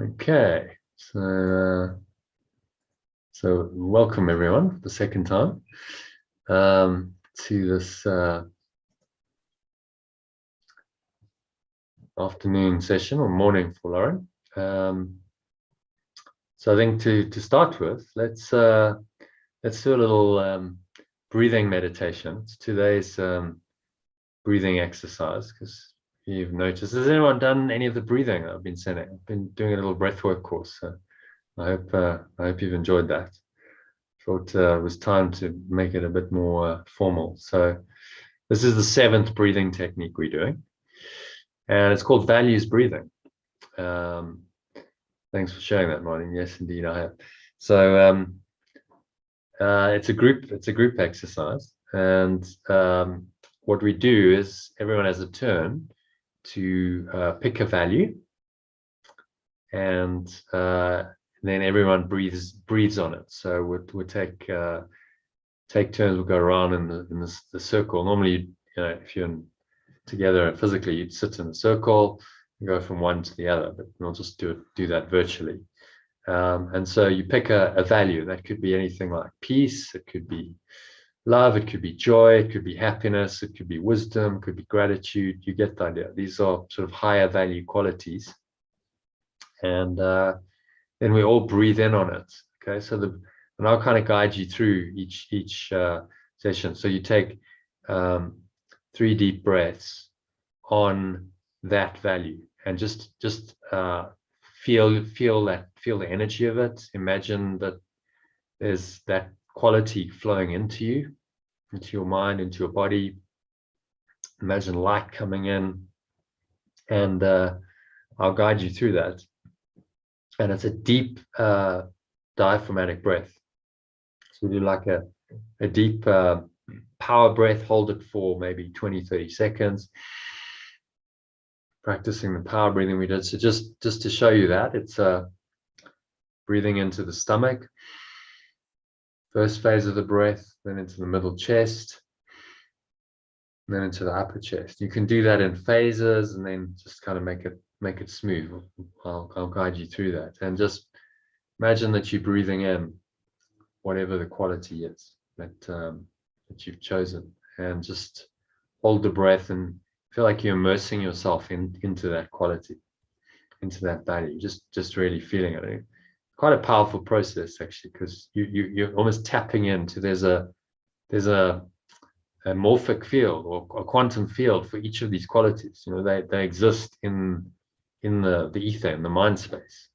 Okay, so welcome everyone for the second time to this afternoon session or morning for Lauren. So I think to start with, let's do a little breathing meditation. It's today's breathing exercise, because you've noticed. Has anyone done any of the breathing I've been sending? I've been doing a little breathwork course. So I hope you've enjoyed that. Thought it was time to make it a bit more formal. So this is the 7th breathing technique we're doing, and it's called values breathing. Thanks for sharing that, Martin. Yes, indeed, I have. So it's a group exercise, and what we do is everyone has a turn to pick a value, and then everyone breathes on it. So we'll take turns. We'll go around in the circle. Normally, if you're together physically, you'd sit in a circle and go from one to the other, but we'll just do that virtually. And so you pick a value. That could be anything like peace. It could be love. It could be joy. It could be happiness. It could be wisdom. It could be gratitude. You get the idea. These are sort of higher value qualities. And then we all breathe in on it. Okay, so and I'll kind of guide you through each session. So you take 3 deep breaths on that value, and just feel the energy of it. Imagine that there's that quality flowing into you, into your mind, into your body. Imagine light coming in, and I'll guide you through that. And it's a deep diaphragmatic breath. So we do like a deep power breath. Hold it for maybe 20-30 seconds, practicing the power breathing we did. So just to show you that, it's breathing into the stomach, first phase of the breath, then into the middle chest, and then into the upper chest. You can do that in phases, and then just kind of make it smooth. I'll guide you through that, and just imagine that you're breathing in whatever the quality is that you've chosen, and just hold the breath and feel like you're immersing yourself into that quality, into that value, just really feeling it. Quite a powerful process, actually, because you're almost tapping into there's a morphic field or a quantum field for each of these qualities. They exist in the ether, in the mind space.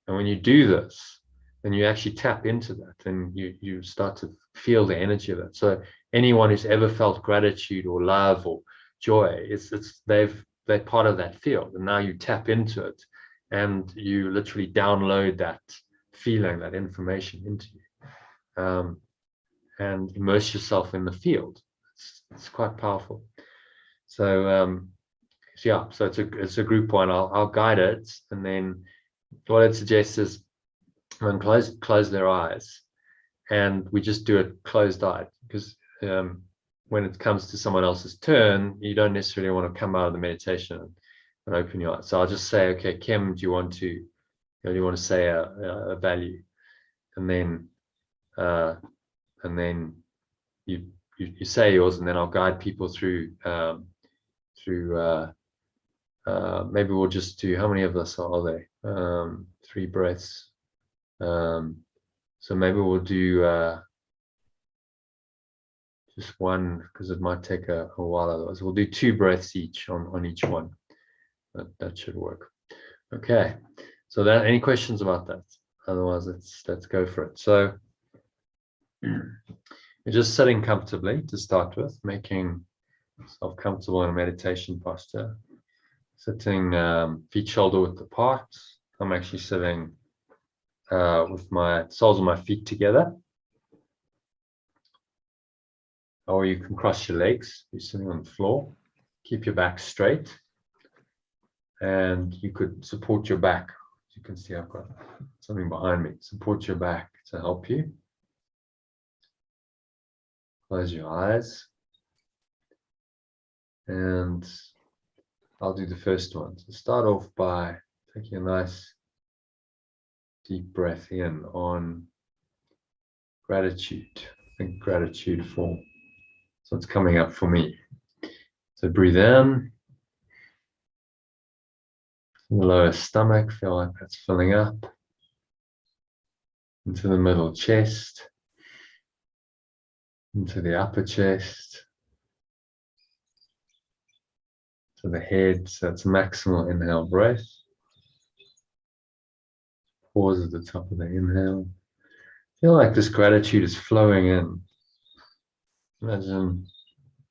And when you do this, then you actually tap into that, and you start to feel the energy of it. So anyone who's ever felt gratitude or love or joy, they're part of that field, and now you tap into it, and you literally download that feeling, that information into you, and immerse yourself in the field. It's quite powerful. So yeah, so it's a group one. I'll guide it, and then what I'd suggest is when close their eyes, and we just do it closed-eyed, because when it comes to someone else's turn, you don't necessarily want to come out of the meditation and open your eyes. So I'll just say, okay, Kim, do you want to say a value, and then you say yours, and then I'll guide people through maybe we'll just do, how many of us are there? 3 breaths. So maybe we'll do just one, because it might take a while otherwise. We'll do 2 breaths each on each one. That should work. Okay. So any questions about that? Otherwise, let's go for it. So you're just sitting comfortably to start with, making yourself comfortable in a meditation posture. Sitting feet shoulder width apart. I'm actually sitting with my soles of my feet together. Or you can cross your legs. You're sitting on the floor. Keep your back straight. And you could support your back. As you can see, I've got something behind me. Support your back to help you. Close your eyes. And I'll do the first one. So start off by taking a nice deep breath in on gratitude. Think gratitude for what's coming up for me. So breathe in. The lower stomach, feel like that's filling up. Into the middle chest. Into the upper chest. To the head, so it's maximal inhale breath. Pause at the top of the inhale. Feel like this gratitude is flowing in. Imagine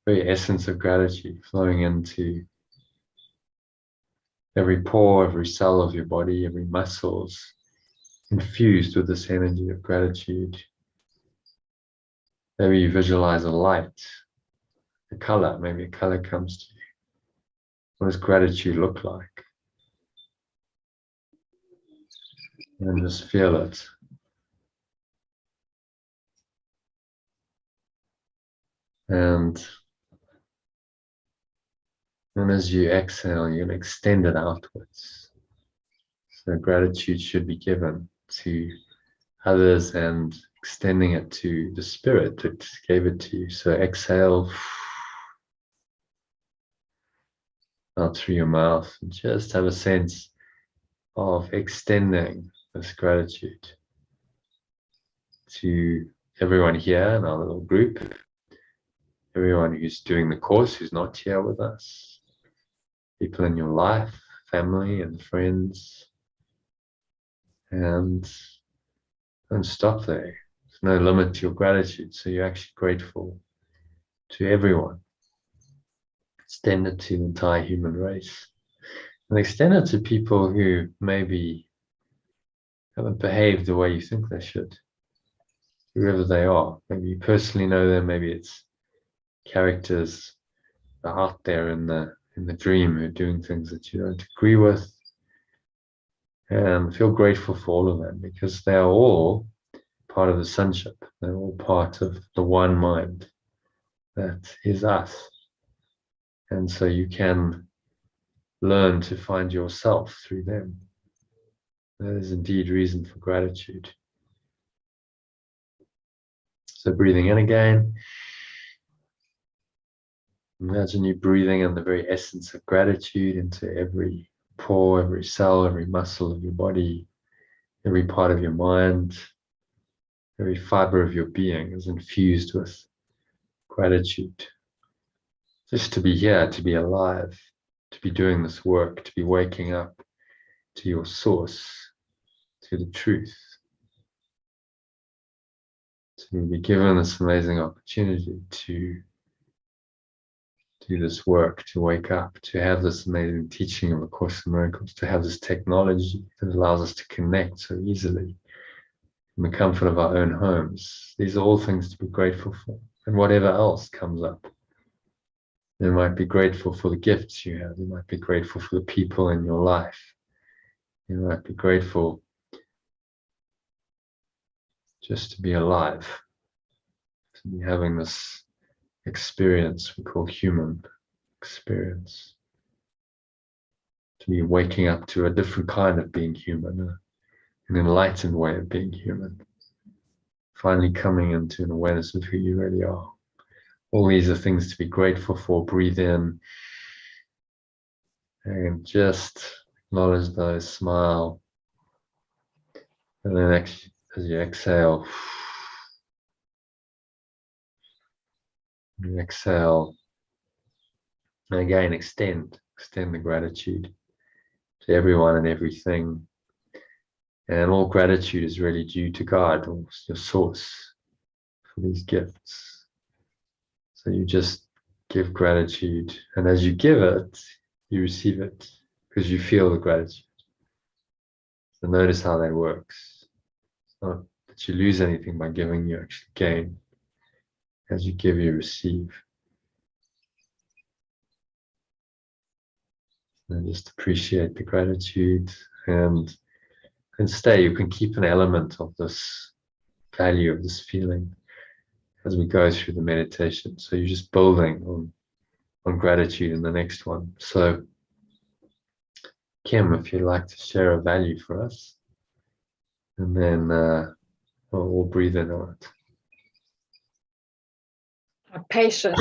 the very essence of gratitude flowing into every pore, every cell of your body, every muscles, infused with this energy of gratitude. Maybe you visualize a light, a color, maybe a color comes to you. What does gratitude look like? And just feel it. And as you exhale, you'll extend it outwards. So gratitude should be given to others and extending it to the spirit that gave it to you. So exhale out through your mouth and just have a sense of extending this gratitude to everyone here in our little group, everyone who's doing the course who's not here with us, people in your life, family and friends, and don't stop there. There's no limit to your gratitude, so you're actually grateful to everyone. Extend it to the entire human race. And extend it to people who maybe haven't behaved the way you think they should, whoever they are. Maybe you personally know them, maybe it's characters that are out there in the dream who are doing things that you don't agree with. And feel grateful for all of them because they are all part of the sonship. They're all part of the one mind that is us. And so you can learn to find yourself through them. That is indeed reason for gratitude. So breathing in again. Imagine you breathing in the very essence of gratitude into every pore, every cell, every muscle of your body, every part of your mind, every fiber of your being is infused with gratitude. Just to be here, to be alive, to be doing this work, to be waking up to your source, to the truth, to be given this amazing opportunity to do this work, to wake up, to have this amazing teaching of A Course in Miracles, to have this technology that allows us to connect so easily in the comfort of our own homes. These are all things to be grateful for. And whatever else comes up, you might be grateful for the gifts you have. You might be grateful for the people in your life. You might be grateful just to be alive, to be having this experience we call human experience, to be waking up to a different kind of being human, an enlightened way of being human, finally coming into an awareness of who you really are. All these are things to be grateful for. Breathe in and just acknowledge those, smile, and then as you exhale, and again extend the gratitude to everyone and everything. And all gratitude is really due to God, or your source, for these gifts. So you just give gratitude, and as you give it, you receive it because you feel the gratitude. So notice how that works. It's not that you lose anything by giving, you actually gain. As you give, you receive. And just appreciate the gratitude and stay. You can keep an element of this value, of this feeling as we go through the meditation. So you're just building on gratitude in the next one. So Kim, if you'd like to share a value for us. And then we'll breathe in on it. Patience.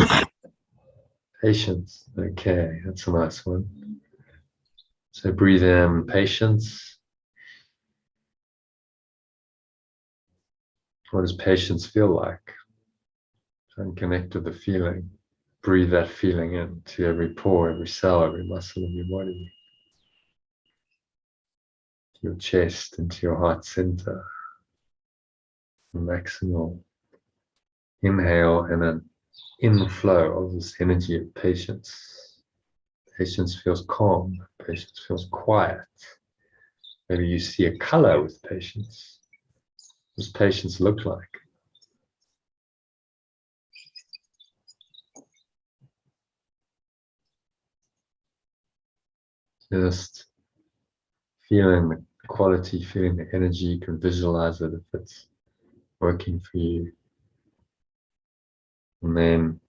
Patience. Okay, that's a nice one. So breathe in patience. What does patience feel like? Try and connect with the feeling. Breathe that feeling into every pore, every cell, every muscle of your body. Your chest, into your heart center. A maximal inhale and an inflow of this energy of patience. Patience feels calm. Patience feels quiet. Maybe you see a color with patience. What does patience look like? Just feeling the quality, feeling the energy. You can visualize it if it's working for you. And then,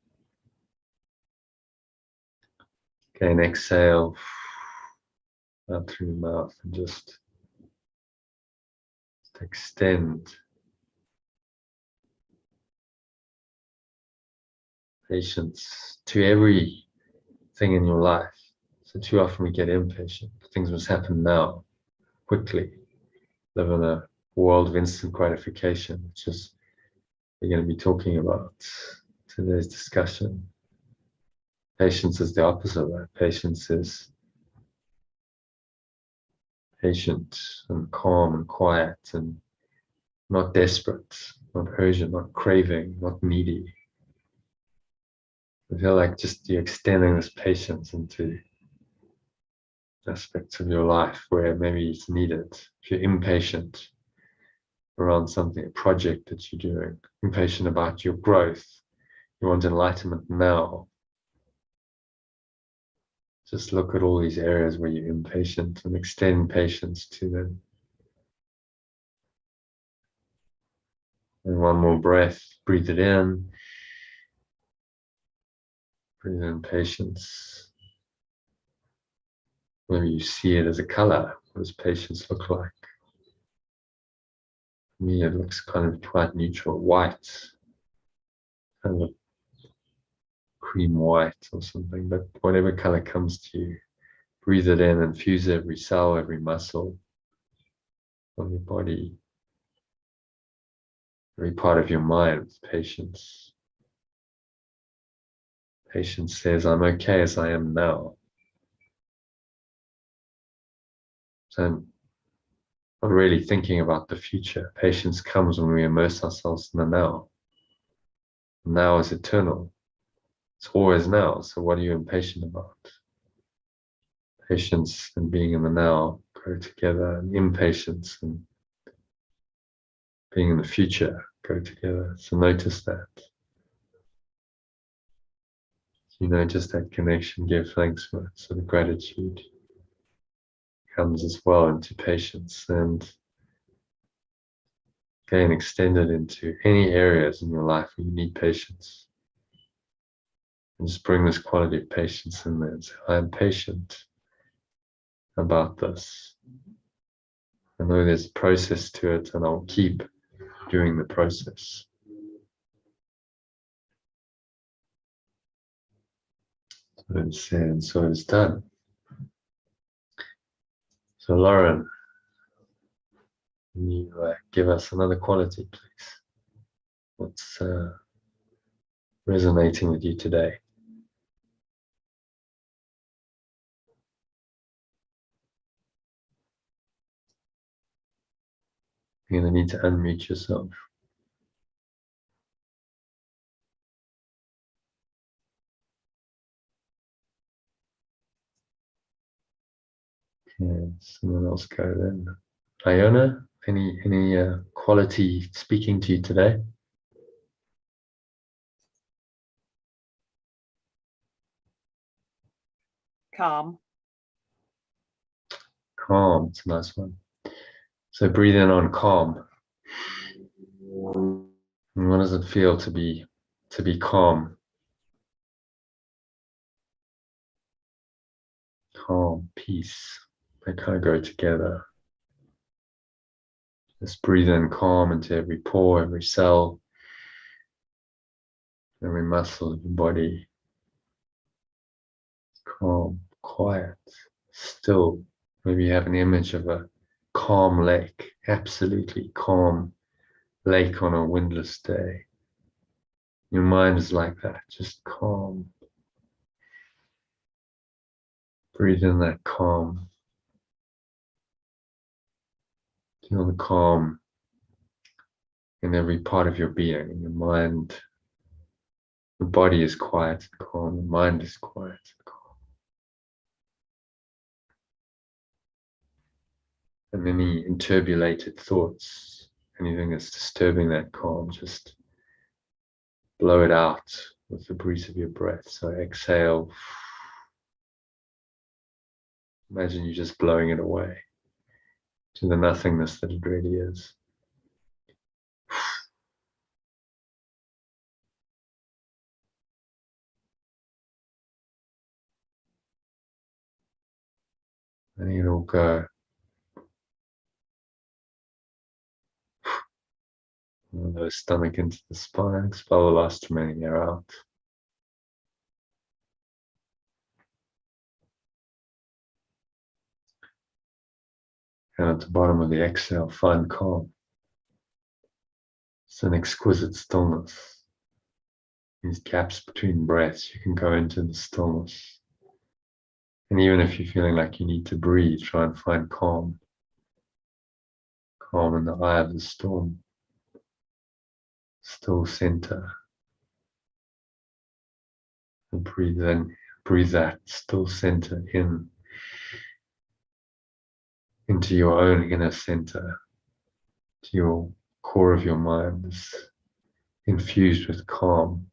again, exhale out through your mouth and just extend patience to everything in your life. So too often we get impatient. Things must happen now, quickly. Live in a world of instant gratification, which is we're going to be talking about today's discussion. Patience is the opposite of that. Patience is patient and calm and quiet and not desperate, not urgent, not craving, not needy. I feel like just you're extending this patience into aspects of your life where maybe it's needed. If you're impatient around something, a project that you're doing, impatient about your growth, you want enlightenment now. Just look at all these areas where you're impatient and extend patience to them. And one more breath, breathe it in. Breathe in patience. Maybe you see it as a color. What does patience look like? For me, it looks kind of quite neutral, white, kind of cream white or something, but whatever color comes to you, breathe it in, infuse every cell, every muscle of your body, every part of your mind with patience. Patience says, I'm okay as I am now. So I'm not really thinking about the future. Patience comes when we immerse ourselves in the now. Now is eternal. It's always now. So what are you impatient about? Patience and being in the now go together, and impatience and being in the future go together. So notice that. You notice that connection, give thanks for it. So the gratitude comes as well into patience, and again extend it into any areas in your life where you need patience. And just bring this quality of patience in there. So I am patient about this. I know there's a process to it, and I'll keep doing the process. So it's said, and so it's done. So Lauren, can you give us another quality, please? What's resonating with you today? You're going to need to unmute yourself. Okay, someone else go then. Iona, any quality speaking to you today? Calm. Calm, it's a nice one. So breathe in on calm. And what does it feel to be calm? Calm, peace, they kind of go together. Just breathe in calm into every pore, every cell, every muscle of your body. Calm, quiet, still. Maybe you have an image of a calm lake, absolutely calm lake on a windless day. Your mind is like that, just calm. Breathe in that calm. Feel the calm in every part of your being. Your mind, the body is quiet and calm, the mind is quiet and calm. And any inturbulated thoughts, anything that's disturbing that calm, just blow it out with the breeze of your breath. So exhale. Imagine you just blowing it away to the nothingness that it really is. And it'll go. The stomach into the spine, expel the last remaining air out. And at the bottom of the exhale, find calm. It's an exquisite stillness. These gaps between breaths, you can go into the stillness. And even if you're feeling like you need to breathe, try and find calm. Calm in the eye of the storm. Still center. And breathe in, breathe that still center in. Into your own inner center. To your core of your mind is infused with calm.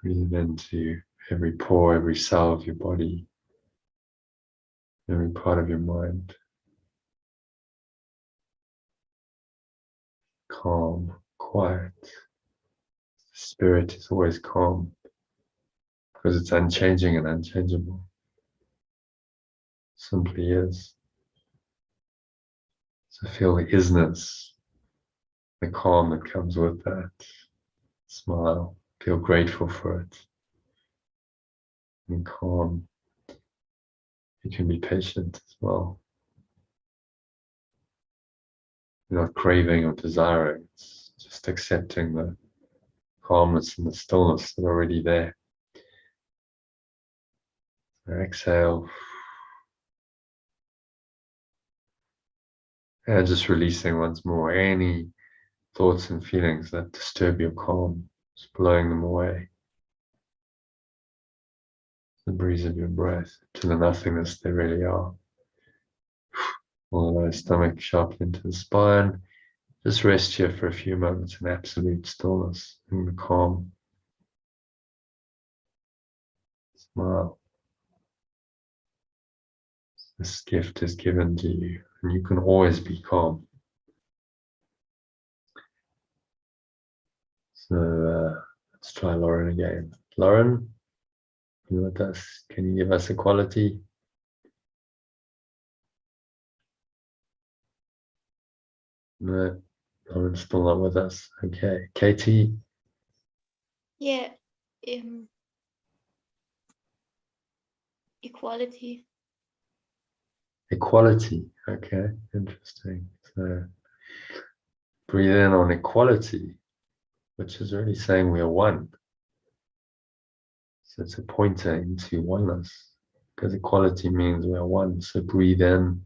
Breathe into every pore, every cell of your body, every part of your mind. Calm, quiet. The spirit is always calm because it's unchanging and unchangeable. Simply is. So feel the isness, the calm that comes with that. Smile, feel grateful for it. And calm. You can be patient as well. You're not craving or desiring, it's just accepting the calmness and the stillness that are already there. So exhale. And just releasing once more any thoughts and feelings that disturb your calm, just blowing them away. The breeze of your breath to the nothingness they really are. All the stomach sharply into the spine. Just rest here for a few moments in absolute stillness and the calm. Smile. This gift is given to you, and you can always be calm. So let's try Lauren again. Lauren, you with us? Can you give us equality? No, Lauren's still not with us. Okay, Katie. Yeah, equality. Equality. Okay, interesting. So breathe in on equality, which is really saying we are one. So it's a pointer into oneness, because equality means we are one. So breathe in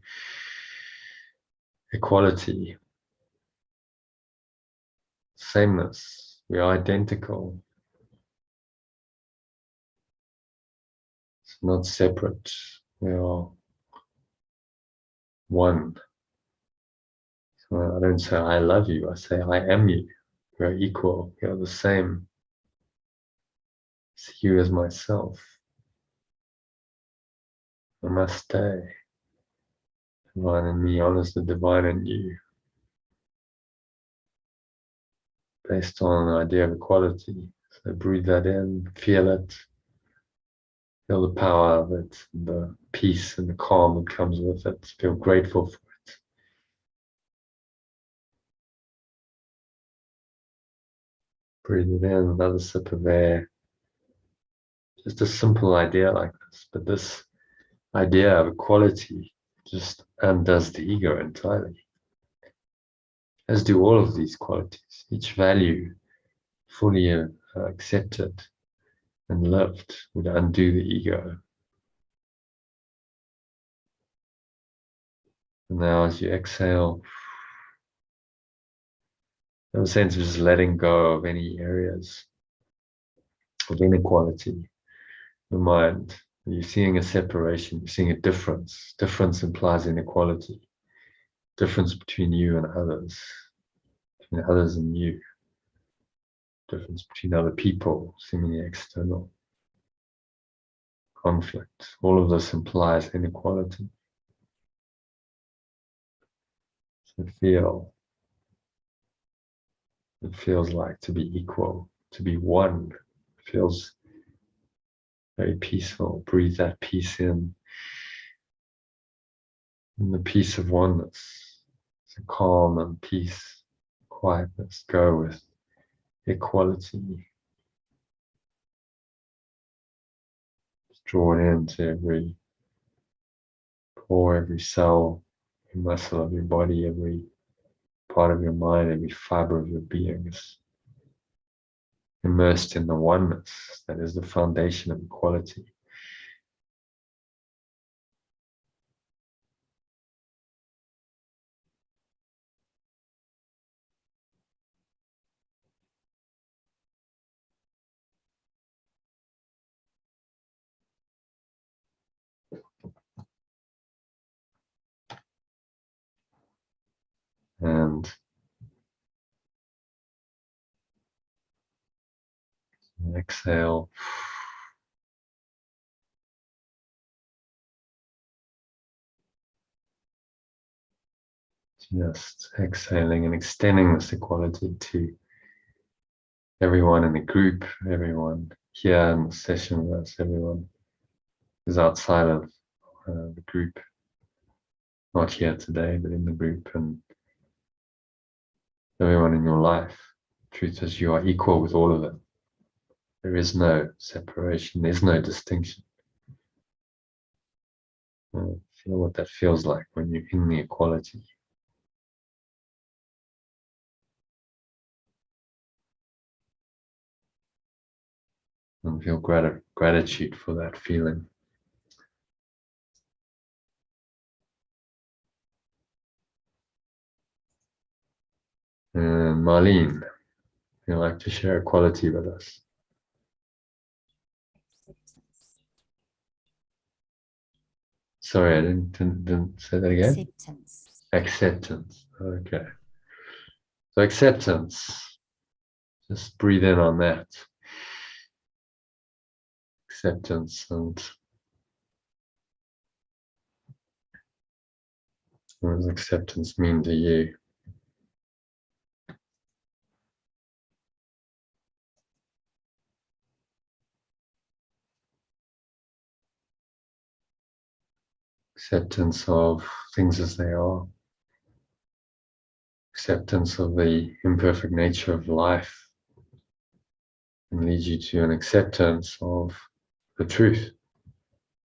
equality, sameness. We are identical. It's not separate. We are one. So I don't say I love you. I say I am you. We are equal. We are the same. It's you as myself. Namaste. Divine in me honors the divine in you. Based on an idea of equality. So breathe that in, feel it. Feel the power of it, the peace and the calm that comes with it. Feel grateful for it. Breathe it in, another sip of air. Just a simple idea like this, but this idea of equality just undoes the ego entirely. As do all of these qualities. Each value fully accepted and lived would undo the ego. And now as you exhale, have a sense of just letting go of any areas of inequality in the mind. You're seeing a separation, you're seeing a difference. Difference implies inequality. Difference between you and others, between others and you. Difference between other people, seemingly external. Conflict. All of this implies inequality. So it feels like to be equal, to be one. It feels very peaceful. Breathe that peace in. And the peace of oneness. So calm and peace, quietness go with equality. Just draw it into every pore, every cell, every muscle of your body, every part of your mind, every fiber of your being is immersed in the oneness that is the foundation of equality. And exhale. Just exhaling and extending this equality to everyone in the group, everyone here in the session with us, everyone who's outside of the group, not here today, but in the group, and everyone in your life. Truth is, you are equal with all of them. There is no separation, there's no distinction. Feel what that feels like when you're in the equality. And feel gratitude for that feeling. And Marlene, you'd like to share equality with us? Sorry, I didn't say that again. Acceptance. Acceptance. Okay. So acceptance. Just breathe in on that. Acceptance. And what does acceptance mean to you? Acceptance of things as they are. Acceptance of the imperfect nature of life. And leads you to an acceptance of the truth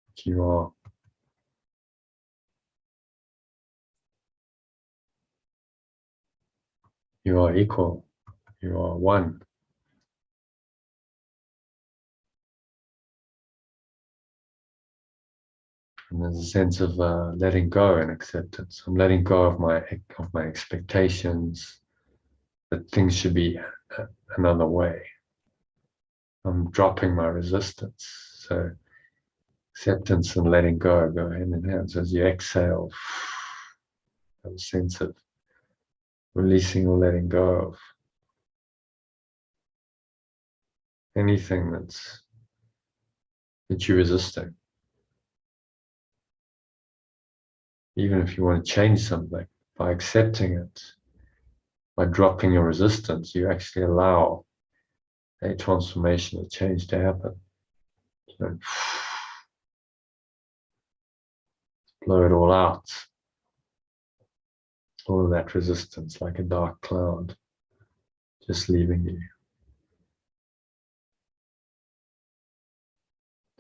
that you are. You are equal. You are one. And there's a sense of letting go and acceptance. I'm letting go of my expectations that things should be another way. I'm dropping my resistance. So acceptance and letting go hand in hand. So as you exhale, have a sense of releasing or letting go of anything that you're resisting. Even if you want to change something, by accepting it, by dropping your resistance, you actually allow a transformation, a change to happen. So blow it all out. All of that resistance, like a dark cloud, just leaving you.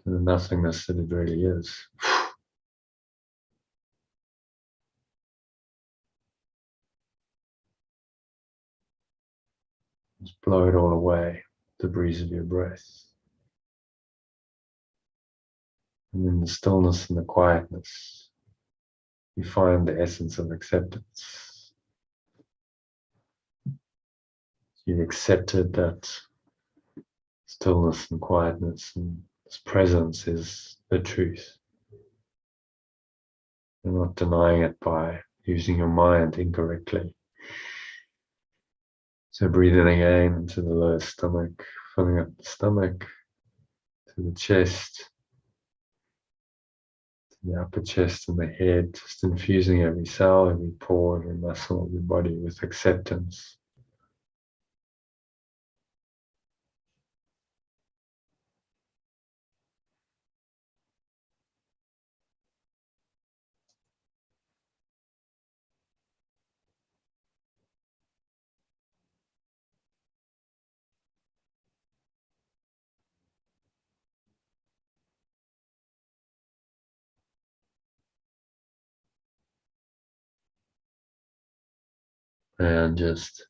To the nothingness that it really is. Just blow it all away, the breeze of your breath. And in the stillness and the quietness, you find the essence of acceptance. You've accepted that stillness and quietness and this presence is the truth. You're not denying it by using your mind incorrectly. So breathe in again into the lower stomach, filling up the stomach, to the chest, to the upper chest and the head, just infusing every cell, every pore, every muscle of your body with acceptance. And just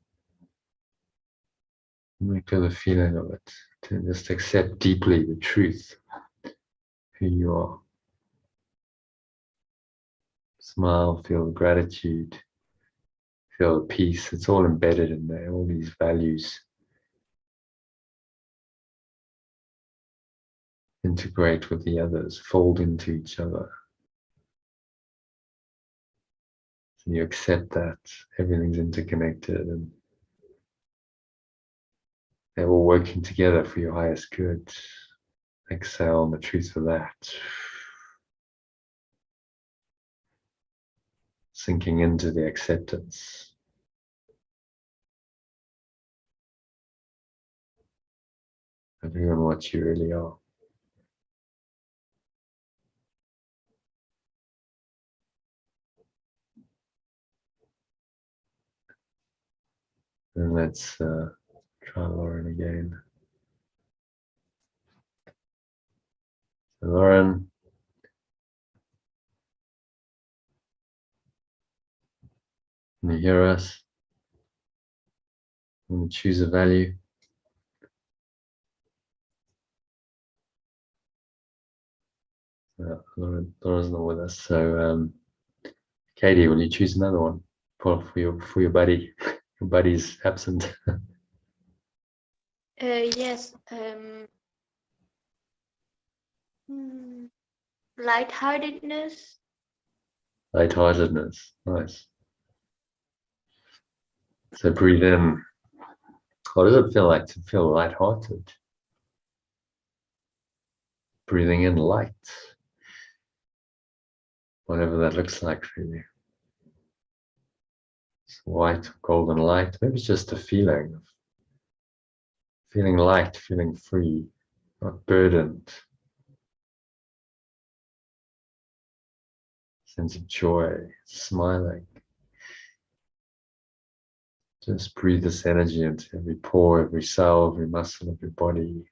feel the feeling of it, to just accept deeply the truth, who you are. Smile, feel the gratitude, feel the peace. It's all embedded in there, all these values. Integrate with the others, fold into each other. So you accept that everything's interconnected and they're all working together for your highest good. Exhale on the truth of that. Sinking into the acceptance. Of who and what you really are. And let's try Lauren again. So Lauren, can you hear us? Want to choose a value? Lauren's not with us. So Katie, will you choose another one for your buddy? Your buddy's absent. Yes. Lightheartedness. Lightheartedness. Nice. So breathe in. What does it feel like to feel lighthearted? Breathing in light. Whatever that looks like for you. It's white, golden light. Maybe it's just a feeling of feeling light, feeling free, not burdened. Sense of joy, smiling. Just breathe this energy into every pore, every cell, every muscle of your body,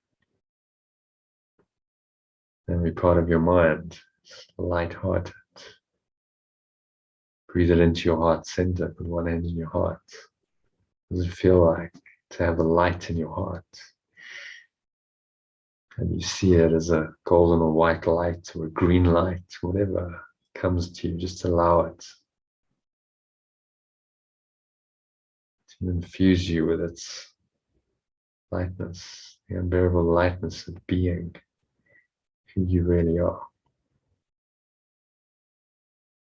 every part of your mind. Light-hearted. Breathe it into your heart center, put one hand in your heart. What does it feel like to have a light in your heart? And you see it as a golden or white light or a green light, whatever comes to you, just allow it to infuse you with its lightness, the unbearable lightness of being who you really are.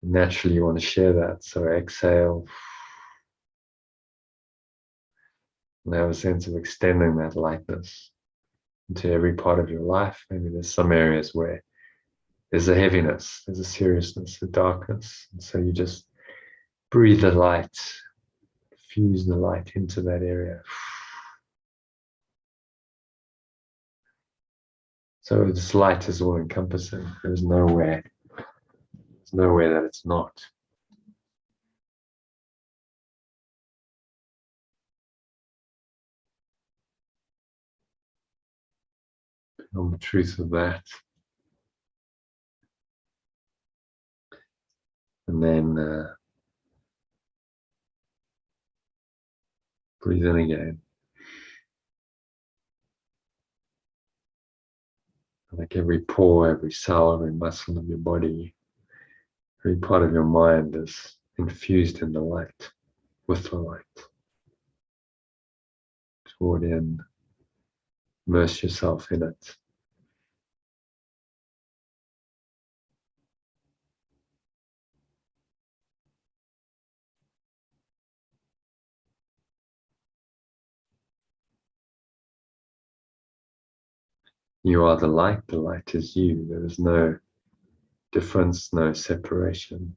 Naturally, you want to share that, so exhale and have a sense of extending that lightness into every part of your life. Maybe there's some areas where there's a heaviness, there's a seriousness, a darkness, and so you just breathe the light, fuse the light into that area. So this light is all encompassing. There's nowhere There's no way that it's not. On the truth of that. And then breathe in again. Like every pore, every cell, every muscle of your body, every part of your mind is infused in the light, with the light. Toward in, immerse yourself in it. You are the light is you. There is no difference, no separation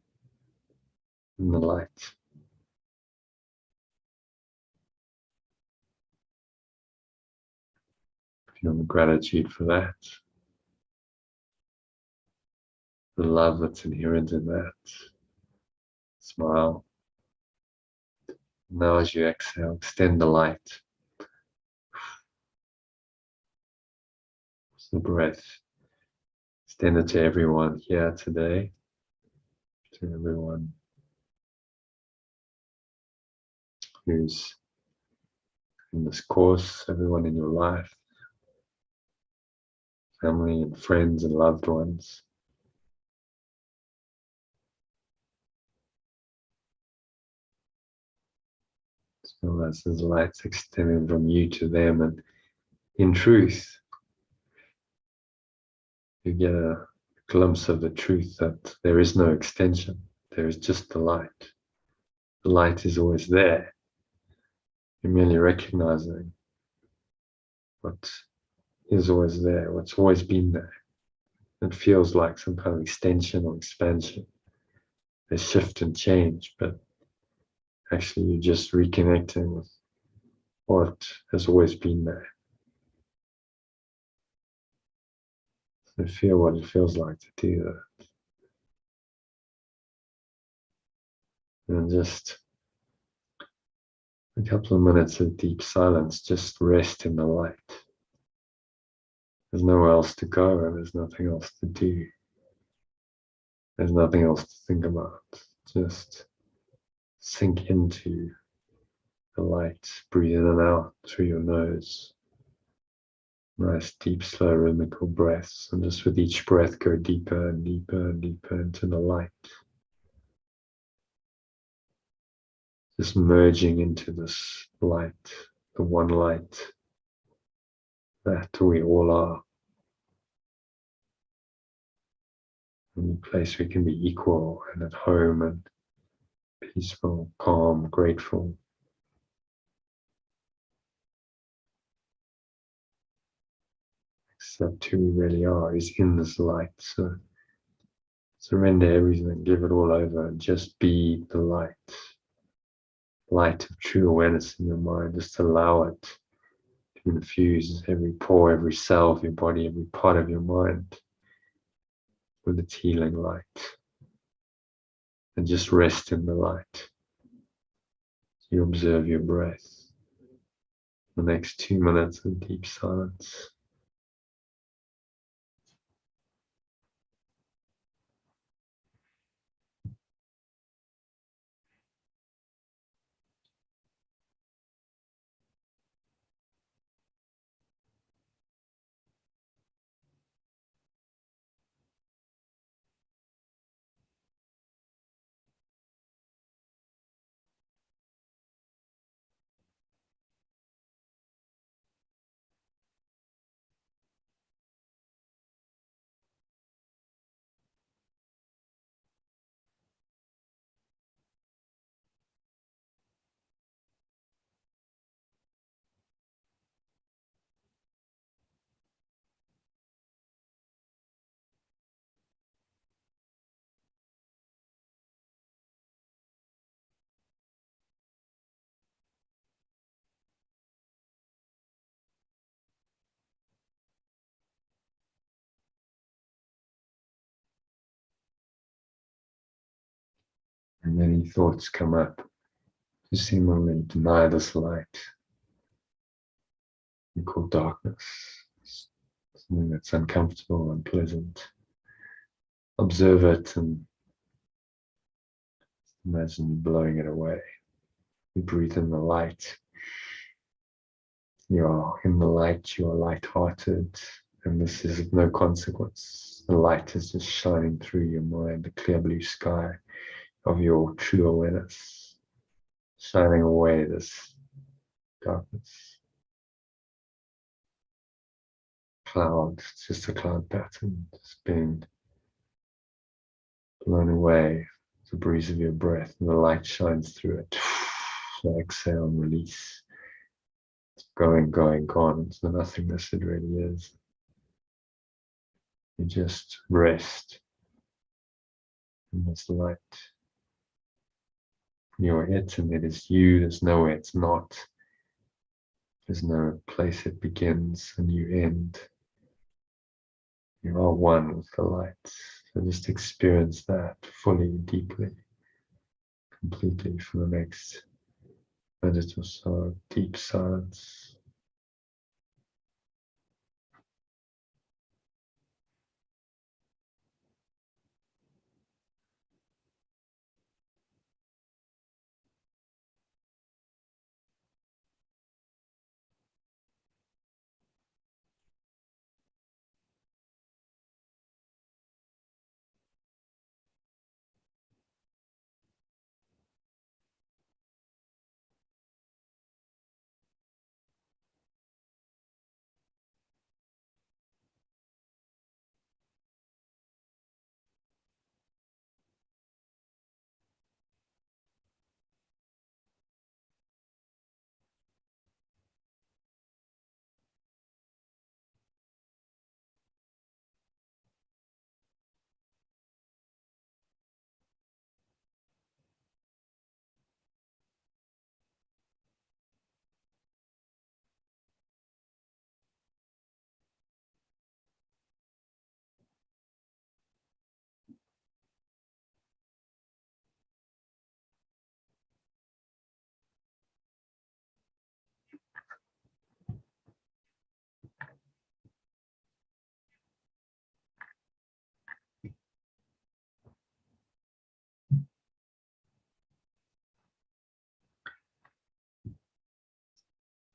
in the light. Feel the gratitude for that, the love that's inherent in that. Smile. Now as you exhale, extend the light. The breath. Extend it to everyone here today, to everyone who's in this course, everyone in your life, family and friends and loved ones. So as there's lights extending from you to them, and in truth, you get a glimpse of the truth that there is no extension. There is just the light. The light is always there. You're merely recognizing what is always there, what's always been there. It feels like some kind of extension or expansion. There's shift and change, but actually you're just reconnecting with what has always been there. So feel what it feels like to do that. And just a couple of minutes of deep silence, just rest in the light. There's nowhere else to go, and there's nothing else to do. There's nothing else to think about. Just sink into the light. Breathe in and out through your nose. Nice, deep, slow, rhythmical breaths. And just with each breath, go deeper and deeper and deeper into the light. Just merging into this light, the one light that we all are. Any place we can be equal and at home and peaceful, calm, grateful. Except who we really are is in this light. So surrender everything, give it all over, and just be the light. Light of true awareness in your mind. Just allow it to infuse every pore, every cell of your body, every part of your mind with its healing light. And just rest in the light. You observe your breath. The next 2 minutes of deep silence. And many thoughts come up to seemingly deny this light we call darkness, something that's uncomfortable, unpleasant. Observe it and imagine blowing it away. You breathe in the light. You are in the light, you are light-hearted, and this is of no consequence. The light is just shining through your mind, the clear blue sky of your true awareness, shining away this darkness. Cloud, it's just a cloud pattern, just being blown away. The breeze of your breath, and the light shines through it. So exhale and release. It's going, gone. It's the nothingness it really is. You just rest in this light. You're it and it is you. There's nowhere it's not. There's no place it begins and you end. You are one with the light. So just experience that fully, deeply, completely for the next minute or so. Deep silence.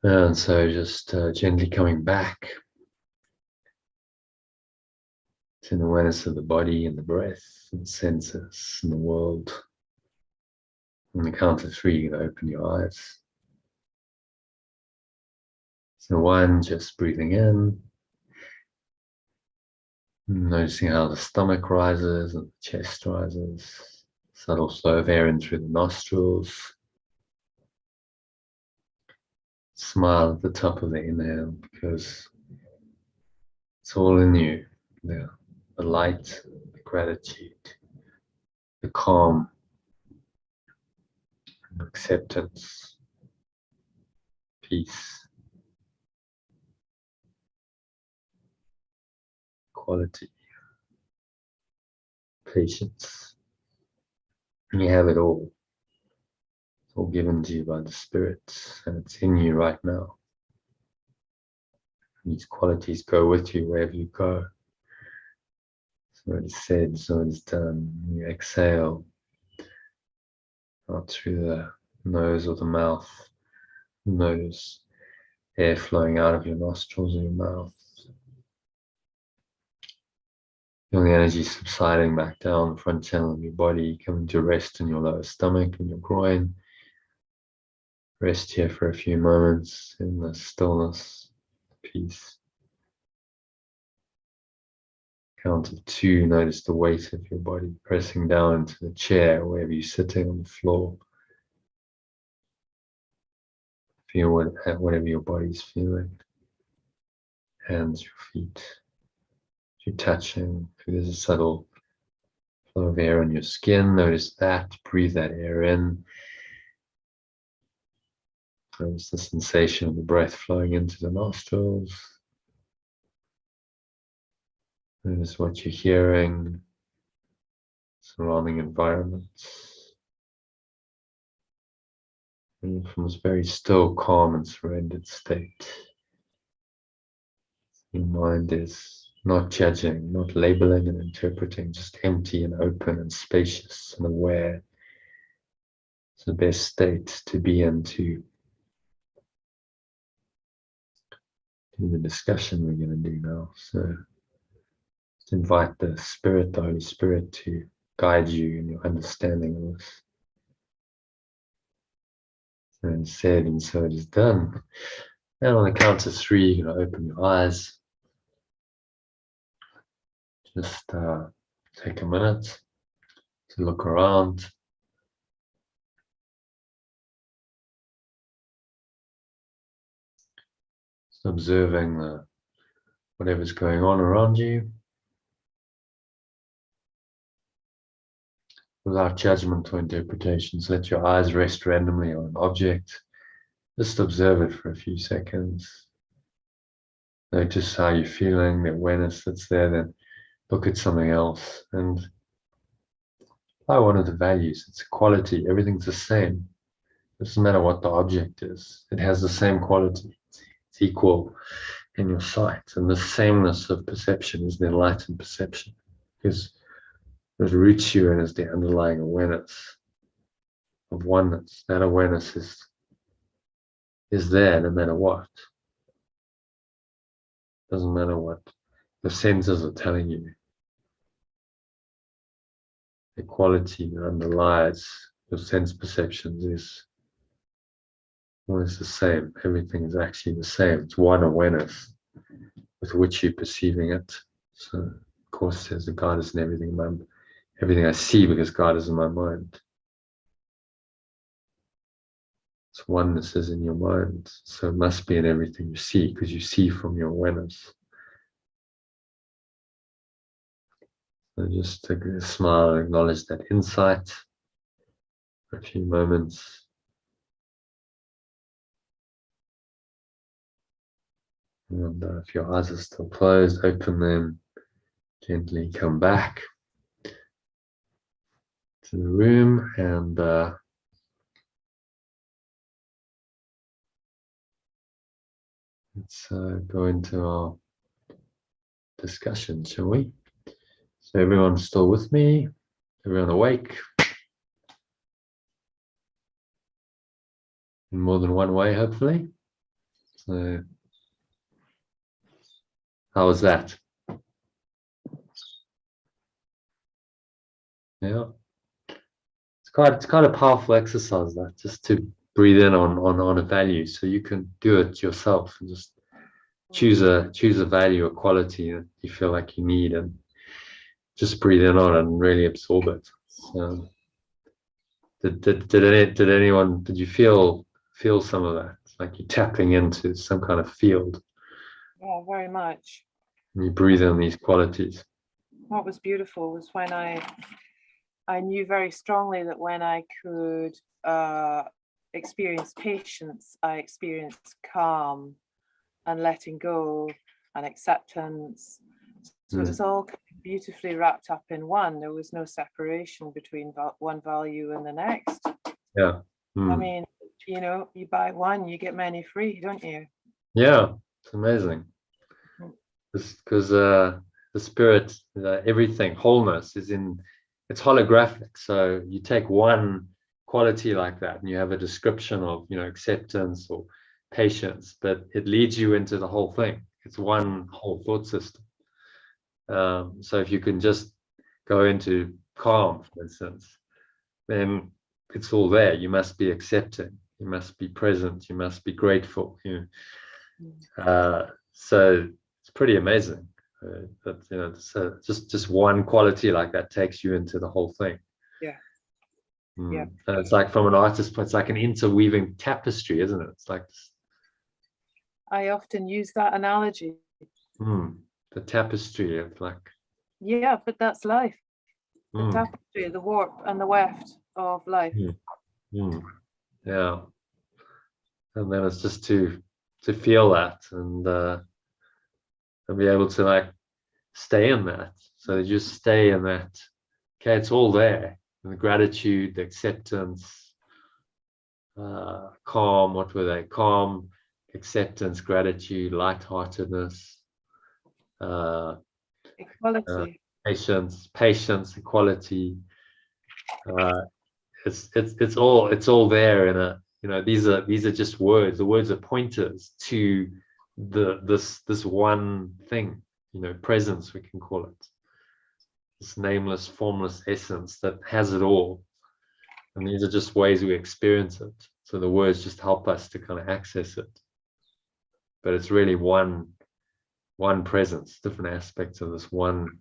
And so just gently coming back to an awareness of the body and the breath and the senses and the world. On the count of 3, you can open your eyes. So 1, just breathing in, noticing how the stomach rises and the chest rises, subtle flow of air in through the nostrils. Smile at the top of the inhale because it's all in you. The light, the gratitude, the calm, acceptance, peace, quality, patience. And you have it all. It's all given to you by the Spirit, and it's in you right now. And these qualities go with you wherever you go. So it is said, so it is done. You exhale out through the nose or the mouth. Notice air flowing out of your nostrils and your mouth. Feel the energy subsiding back down the front channel of your body, coming to rest in your lower stomach and your groin. Rest here for a few moments in the stillness, peace. Count of 2, notice the weight of your body pressing down into the chair, wherever you're sitting on the floor. Feel whatever your body's feeling. Hands, your feet. If you're touching, if there's a subtle flow of air on your skin, notice that. Breathe that air in. Notice the sensation of the breath flowing into the nostrils. Notice what you're hearing, surrounding environments. And from this very still, calm, and surrendered state, your mind is not judging, not labeling and interpreting, just empty and open and spacious and aware. It's the best state to be in to do the discussion we're going to do now. So let's invite the Spirit, the Holy Spirit, to guide you in your understanding of this. And said, and so it is done. And on the count of 3, you're going to open your eyes. Just take a minute to look around. Just observing whatever's going on around you, without judgment or interpretations. Let your eyes rest randomly on an object. Just observe it for a few seconds. Notice how you're feeling, the awareness that's there, then look at something else and apply one of the values. It's quality. Everything's the same. It doesn't matter what the object is. It has the same quality. It's equal in your sight. And the sameness of perception is the enlightened perception, because what roots you in is the underlying awareness of oneness. That awareness is there no matter what. Doesn't matter what the senses are telling you. The quality that underlies your sense perceptions is always the same. Everything is actually the same. It's one awareness with which you're perceiving it. So, of course, says that God is in everything. Everything I see, because God is in my mind. It's oneness is in your mind. So it must be in everything you see, because you see from your awareness. So just take a smile and acknowledge that insight for a few moments. And if your eyes are still closed, open them. Gently come back to the room and let's go into our discussion, shall we? So everyone's still with me? Everyone awake? In more than one way, hopefully. So how was that? Yeah. It's quite a powerful exercise, that, just to breathe in on a value, so you can do it yourself and just choose a value, a quality that you feel like you need, and just breathe in on it and really absorb it. So, did you feel some of that? Like you're tapping into some kind of field. Yeah, very much. And you breathe in these qualities. What was beautiful was when I knew very strongly that when I could experience patience, I experienced calm and letting go and acceptance. So it was all beautifully wrapped up in one. There was no separation between one value and the next. Yeah. I mean, you buy one, you get many free, don't you? Yeah, it's amazing. Because the spirit, everything, wholeness it's holographic. So you take one quality like that and you have a description of, acceptance or patience, but it leads you into the whole thing. It's one whole thought system. So if you can just go into calm, for instance, then it's all there. You must be accepting. You must be present. You must be grateful. So it's pretty amazing. That just one quality like that takes you into the whole thing. Yeah. Yeah. And it's like, from an artist, it's like an interweaving tapestry, isn't it? It's like this. I often use that analogy. The tapestry of like. Yeah, but that's life. The tapestry, the warp and the weft of life. Yeah. And then it's just to feel that and be able to like stay in that. So you just stay in that. Okay, it's all there. And the gratitude, the acceptance, calm. What were they? Calm, acceptance, gratitude, lightheartedness, Equality. patience, equality. It's all there in a, these are just words. The words are pointers to this one thing, presence, we can call it, this nameless, formless essence that has it all. And these are just ways we experience it. So the words just help us to kind of access it. But it's really one presence, different aspects of this one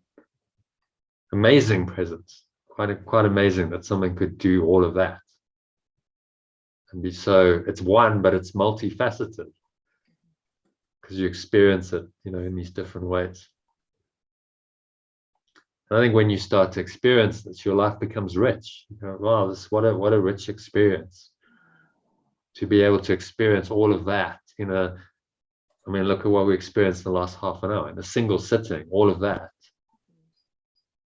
amazing presence. Quite amazing that someone could do all of that and be so. It's one, but it's multifaceted because you experience it, in these different ways. And I think when you start to experience this, your life becomes rich. Wow, what a rich experience to be able to experience all of that look at what we experienced in the last half an hour in a single sitting, all of that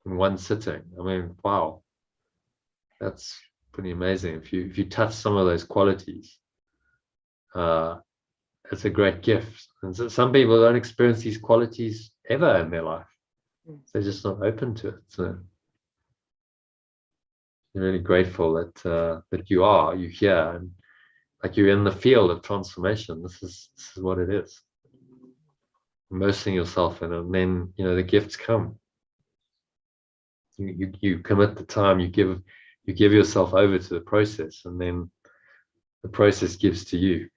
in one sitting. Wow, that's pretty amazing. If you touch some of those qualities, it's a great gift. And so some people don't experience these qualities ever in their life. They're just not open to it. So I'm really grateful that you're here, and like you're in the field of transformation. This is what it is. Immersing yourself in it, and then the gifts come. You commit the time, you give yourself over to the process, and then the process gives to you.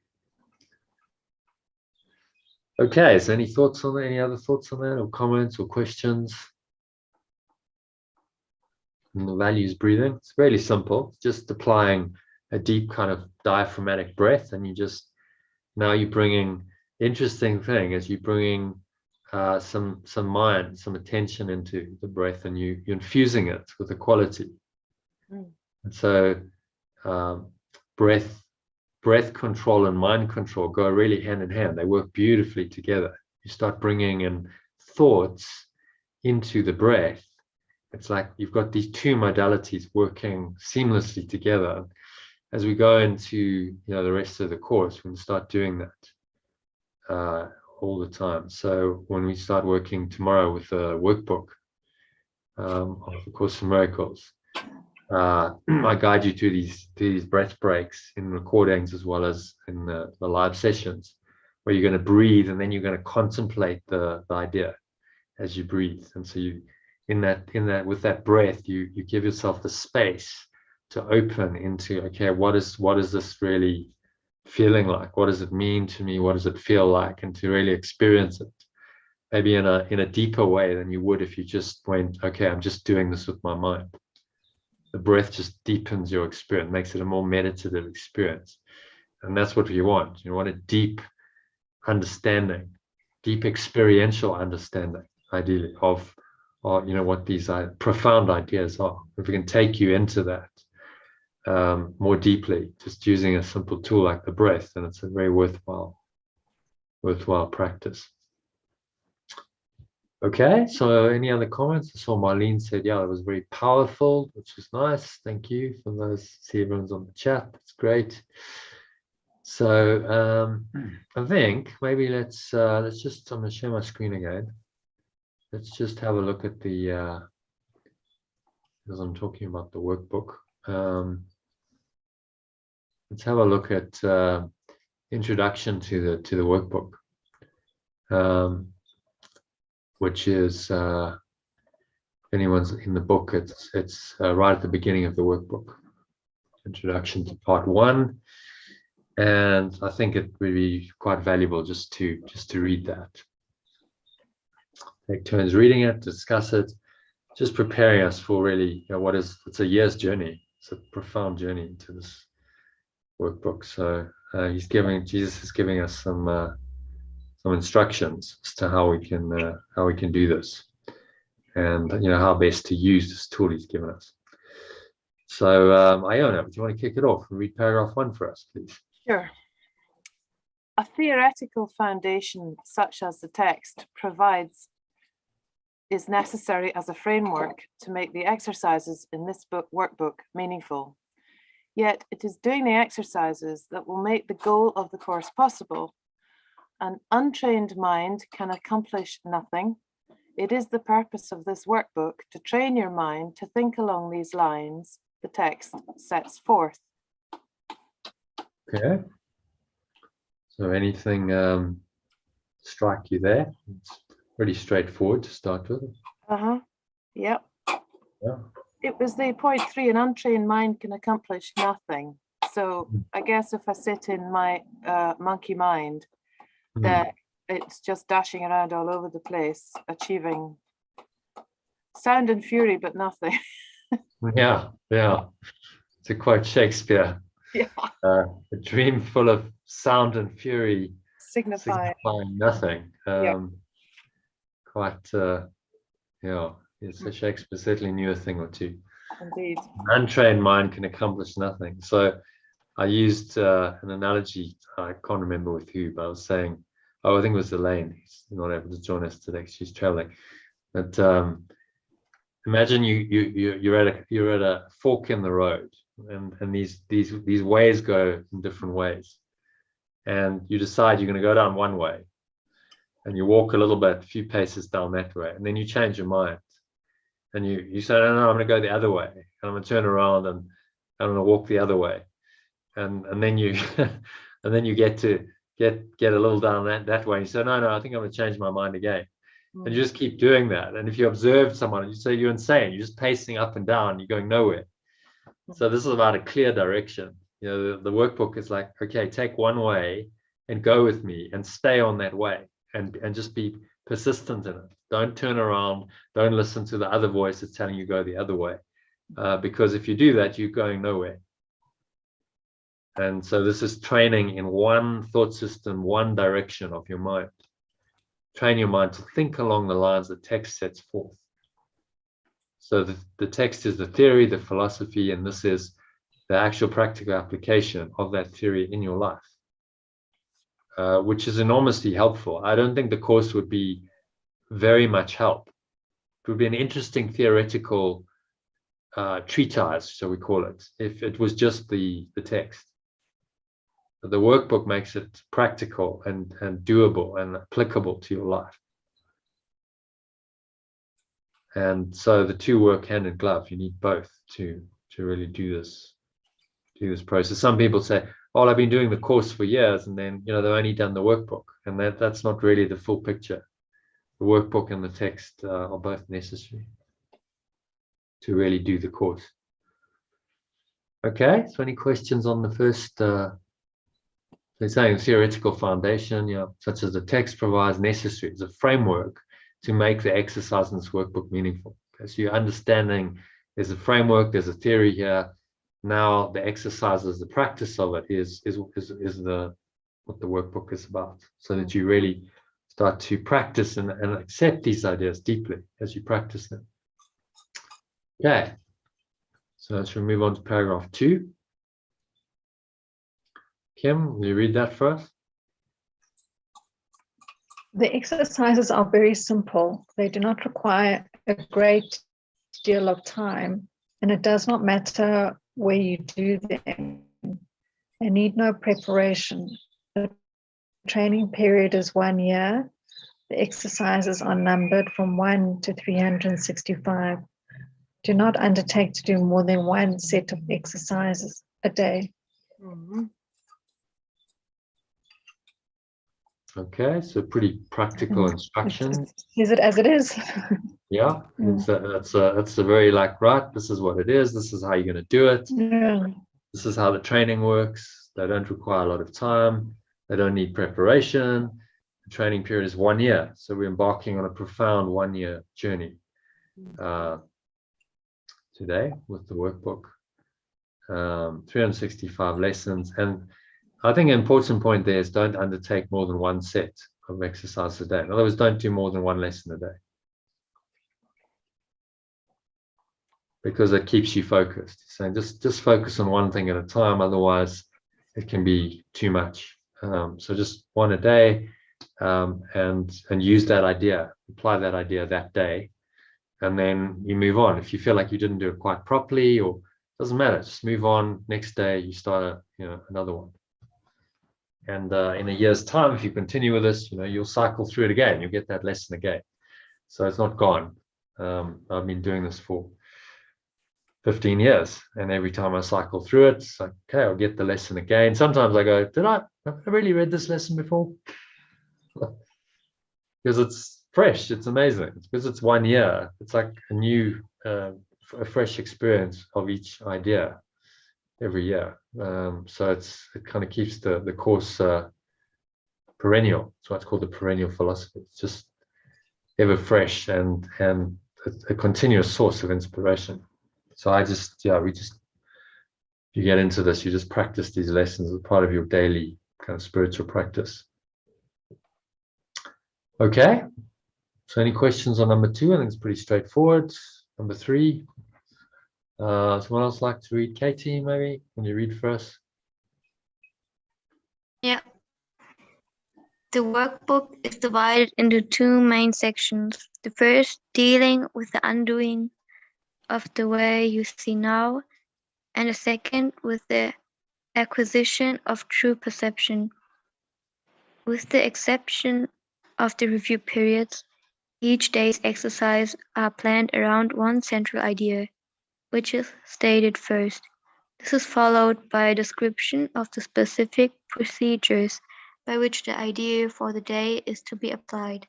Okay, so any thoughts on that? Any other thoughts on that, or comments or questions? And the values breathing, it's really simple. It's just applying a deep kind of diaphragmatic breath, and now you're bringing, interesting thing is you're bringing some mind, some attention into the breath, and you're infusing it with a quality. And so breath control and mind control go really hand in hand. They work beautifully together. You start bringing in thoughts into the breath. It's like you've got these two modalities working seamlessly together. As we go into the rest of the course, we can start doing that all the time. So when we start working tomorrow with the workbook of the Course in Miracles, I guide you through these breath breaks in recordings as well as in the live sessions, where you're going to breathe and then you're going to contemplate the idea as you breathe. And so you with that breath, you give yourself the space to open into, okay, what is this really feeling like? What does it mean to me? What does it feel like? And to really experience it, maybe in a deeper way than you would if you just went, okay, I'm just doing this with my mind. The breath just deepens your experience, makes it a more meditative experience. And that's what you want. You want a deep understanding, deep experiential understanding, ideally, of what these profound ideas are. If we can take you into that more deeply, just using a simple tool like the breath, then it's a very worthwhile practice. Okay, so any other comments? I saw Marlene said, yeah, it was very powerful, which is nice. Thank you for those. See everyone's on the chat. That's great. So I think maybe let's just, I'm going to share my screen again. Let's just have a look at the, because I'm talking about the workbook. Let's have a look at introduction to the workbook. Which is, if anyone's in the book, it's right at the beginning of the workbook, introduction to part 1, and I think it would be quite valuable just to read that. Take turns reading it, discuss it, just preparing us for really, it's a year's journey. It's a profound journey into this workbook. So Jesus is giving us some instructions as to how we can do this, and how best to use this tool he's given us. So Iona, do you want to kick it off and read paragraph 1 for us, please? Sure. A theoretical foundation such as the text provides is necessary as a framework to make the exercises in this workbook meaningful. Yet it is doing the exercises that will make the goal of the course possible. An untrained mind can accomplish nothing. It is the purpose of this workbook to train your mind to think along these lines the text sets forth. Okay. So anything strike you there? It's pretty straightforward to start with. Yep. Yeah. It was the point 3, an untrained mind can accomplish nothing. So I guess if I sit in my monkey mind, that it's just dashing around all over the place, achieving sound and fury, but nothing. Yeah. To quote Shakespeare, Yeah. a dream full of sound and fury Signifying. signifying nothing. Yeah. Quite, so Shakespeare certainly knew a thing or two. Indeed. An untrained mind can accomplish nothing. So I used an analogy, I can't remember with who, but I was saying, I think it was Elaine. He's not able to join us today. She's traveling. But imagine you're at a fork in the road, and these ways go in different ways, and you decide you're going to go down one way, and you walk a few paces down that way, and then you change your mind, and you say, no, I'm going to go the other way, and I'm going to turn around and I'm going to walk the other way, and then you and then you get a little down that way. You say, no, I think I'm going to change my mind again. And you just keep doing that. And if you observe someone, you say you're insane, you're just pacing up and down, you're going nowhere. So this is about a clear direction. The workbook is like, okay, take one way and go with me and stay on that way and just be persistent in it. Don't turn around, don't listen to the other voice that's telling you go the other way. Because if you do that, you're going nowhere. And so this is training in one thought system, one direction of your mind. Train your mind to think along the lines the text sets forth. So the text is the theory, the philosophy, and this is the actual practical application of that theory in your life, which is enormously helpful. I don't think the course would be very much help. It would be an interesting theoretical treatise, shall we call it, if it was just the text. The workbook makes it practical and doable and applicable to your life. And so the two work hand in glove. You need both to really do this process. Some people say, oh, I've been doing the course for years, and then they've only done the workbook, and that's not really the full picture. The workbook and the text are both necessary to really do the course. Okay, so any questions on the first? They're saying theoretical foundation, such as the text provides necessary as a framework to make the exercise in this workbook meaningful. Okay, so you're understanding there's a framework, there's a theory here. Now the exercises, the practice of it is what the workbook is about, so that you really start to practice and accept these ideas deeply as you practice them. Okay, so let's move on to paragraph 2. Kim, will you read that for us? The exercises are very simple. They do not require a great deal of time, and it does not matter where you do them. They need no preparation. The training period is 1 year. The exercises are numbered from 1 to 365. Do not undertake to do more than one set of exercises a day. Mm-hmm. Okay, so pretty practical instruction. Is it as it is? Yeah, that's a very right, this is what it is, this is how you're going to do it. Yeah. This is how the training works. They don't require a lot of time. They don't need preparation. The training period is 1 year. So we're embarking on a profound 1 year journey today with the workbook. 365 lessons. And I think an important point there is don't undertake more than one set of exercise a day. In other words, don't do more than one lesson a day, because it keeps you focused. So just focus on one thing at a time. Otherwise, it can be too much. So just one a day, and use that idea, apply that idea that day, and then you move on. If you feel like you didn't do it quite properly or Doesn't matter. Just move on. Next day, you start another one. And in a year's time, if you continue with this, you'll cycle through it again. You'll get that lesson again. So it's not gone. I've been doing this for 15 years, and every time I cycle through it, it's like, okay, I'll get the lesson again. Sometimes I go, have I really read this lesson before? Because it's fresh, it's amazing. It's because it's 1 year. It's like a fresh experience of each idea every year. So it kind of keeps the course perennial. That's why it's called the perennial philosophy. It's just ever fresh and a continuous source of inspiration. So you get into this, you just practice these lessons as part of your daily kind of spiritual practice. Okay. So any questions on number 2? I think it's pretty straightforward. Number 3. Someone else like to read? Katie, maybe? Can you read for us? Yeah. The workbook is divided into 2 main sections. The first dealing with the undoing of the way you see now, and the second with the acquisition of true perception. With the exception of the review periods, each day's exercise are planned around one central idea, which is stated first. This is followed by a description of the specific procedures by which the idea for the day is to be applied.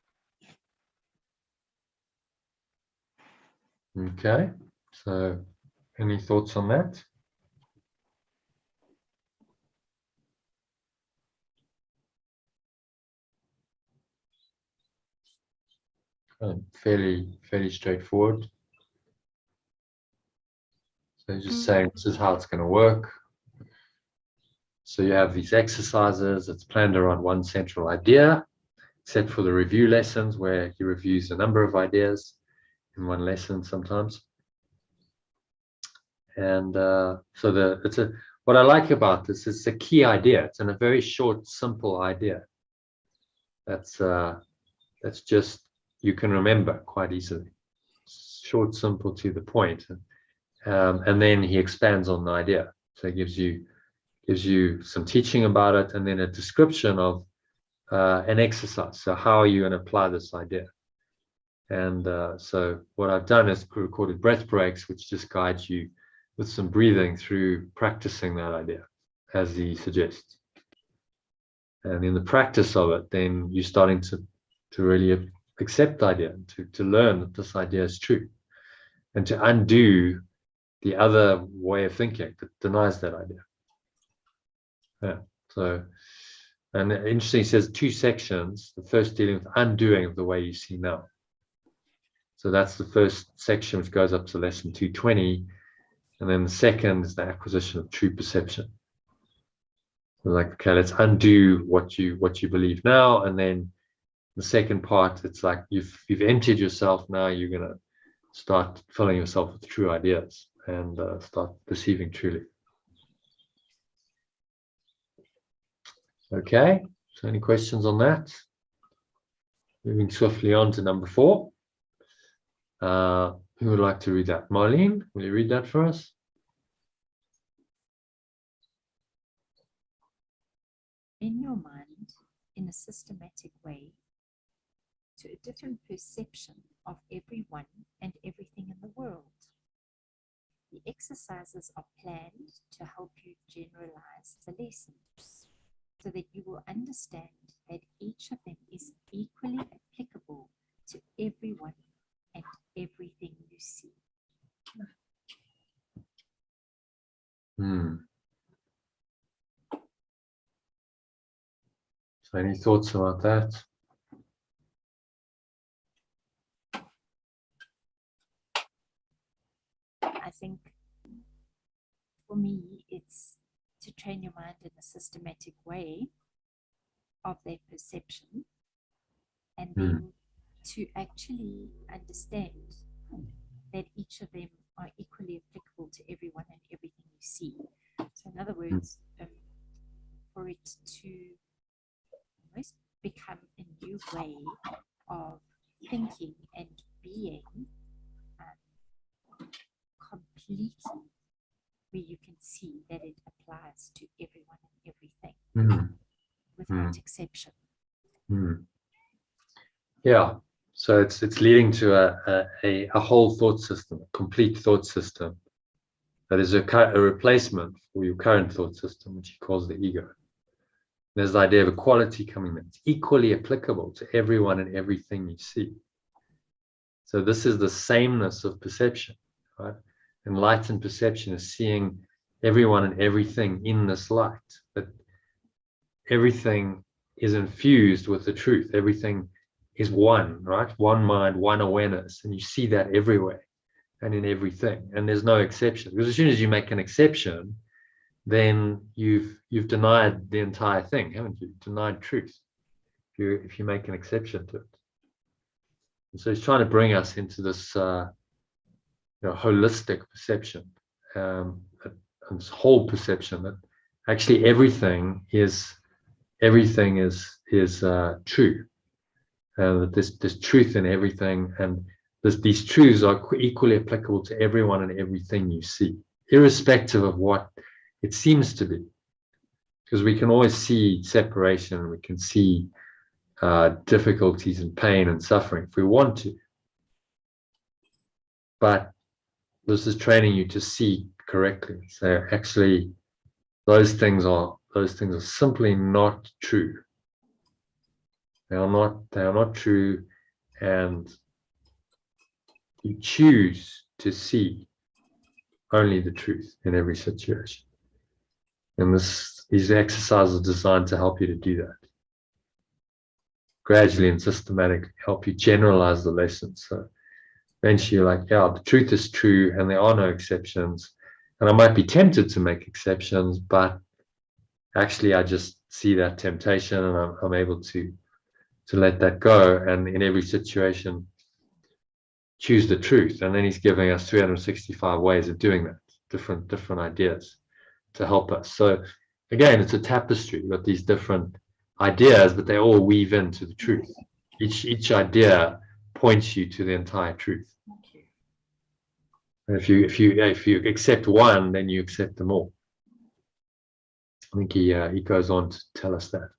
Okay. So any thoughts on that? Fairly straightforward. So just saying this is how it's going to work. So you have these exercises. It's planned around one central idea, except for the review lessons where he reviews a number of ideas in one lesson sometimes. And what I like about this is a key idea. It's in a very short, simple idea. That's just you can remember quite easily. Short, simple, to the point. And then he expands on the idea. So he gives you some teaching about it, and then a description of an exercise. So how are you going to apply this idea? And so what I've done is recorded breath breaks, which just guides you with some breathing through practicing that idea, as he suggests. And in the practice of it, then you're starting to really accept the idea, to learn that this idea is true, and to undo the other way of thinking that denies that idea. Yeah. So, and interesting, he says 2 sections. The first dealing with undoing of the way you see now. So that's the first section, which goes up to lesson 220. And then the second is the acquisition of true perception. So like, okay, let's undo what you believe now. And then the second part, it's like you've emptied yourself. Now you're going to start filling yourself with true ideas and start perceiving truly. Okay, so any questions on that? Moving swiftly on to number 4. Who would like to read that? Marlene, will you read that for us? In your mind, in a systematic way, to a different perception of everyone and everything in the world. The exercises are planned to help you generalize the lessons, so that you will understand that each of them is equally applicable to everyone and everything you see. So any thoughts about that? I think for me, it's to train your mind in a systematic way of their perception, and then to actually understand that each of them are equally applicable to everyone and everything you see. So in other words, for it to almost become a new way of thinking and being completely where you can see that it applies to everyone and everything Mm. without exception. Mm. Yeah. So it's leading to a whole thought system, a complete thought system that is a replacement for your current thought system, which he calls the ego. There's the idea of equality coming in. It's equally applicable to everyone and everything you see. So this is the sameness of perception, right? Enlightened perception is seeing everyone and everything in this light, that everything is infused with the truth. Everything is one, right? One mind, one awareness, and you see that everywhere and in everything, and there's no exception. Because as soon as you make an exception, then you've denied the entire thing, haven't you? Denied truth. If you make an exception to it. And so he's trying to bring us into this holistic perception, and this whole perception that actually everything is true, and that there's truth in everything, and these truths are equally applicable to everyone and everything you see, irrespective of what it seems to be, because we can always see separation, we can see difficulties and pain and suffering if we want to, but this is training you to see correctly. So actually those things are simply not true. They are not true, and you choose to see only the truth in every situation. And these exercises are designed to help you to do that. Gradually and systematically help you generalize the lessons. So eventually you're like, yeah, the truth is true and there are no exceptions. And I might be tempted to make exceptions, but actually I just see that temptation and I'm able to let that go, and in every situation choose the truth. And then he's giving us 365 ways of doing that, different ideas to help us. So again, it's a tapestry. You've got these different ideas, but they all weave into the truth. Each idea points you to the entire truth. And if you accept one, then you accept them all. I think he goes on to tell us that.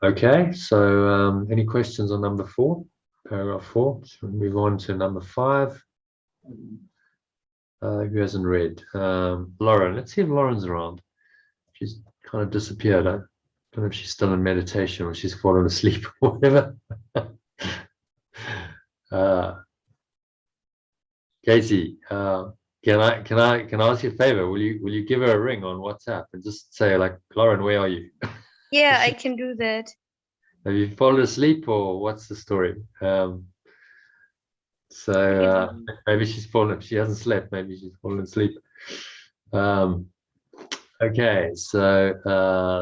Okay, so any questions on number 4, paragraph 4? So we'll move on to number 5. Who hasn't read? Lauren. Let's see if Lauren's around. She's kind of disappeared. I don't know if she's still in meditation or she's fallen asleep or whatever. Casey, can I ask you a favor? Will you give her a ring on WhatsApp and just say, like, Lauren, where are you? Yeah, I can do that. Have you fallen asleep or what's the story? So maybe she's fallen. She hasn't slept. Maybe she's fallen asleep. Okay, so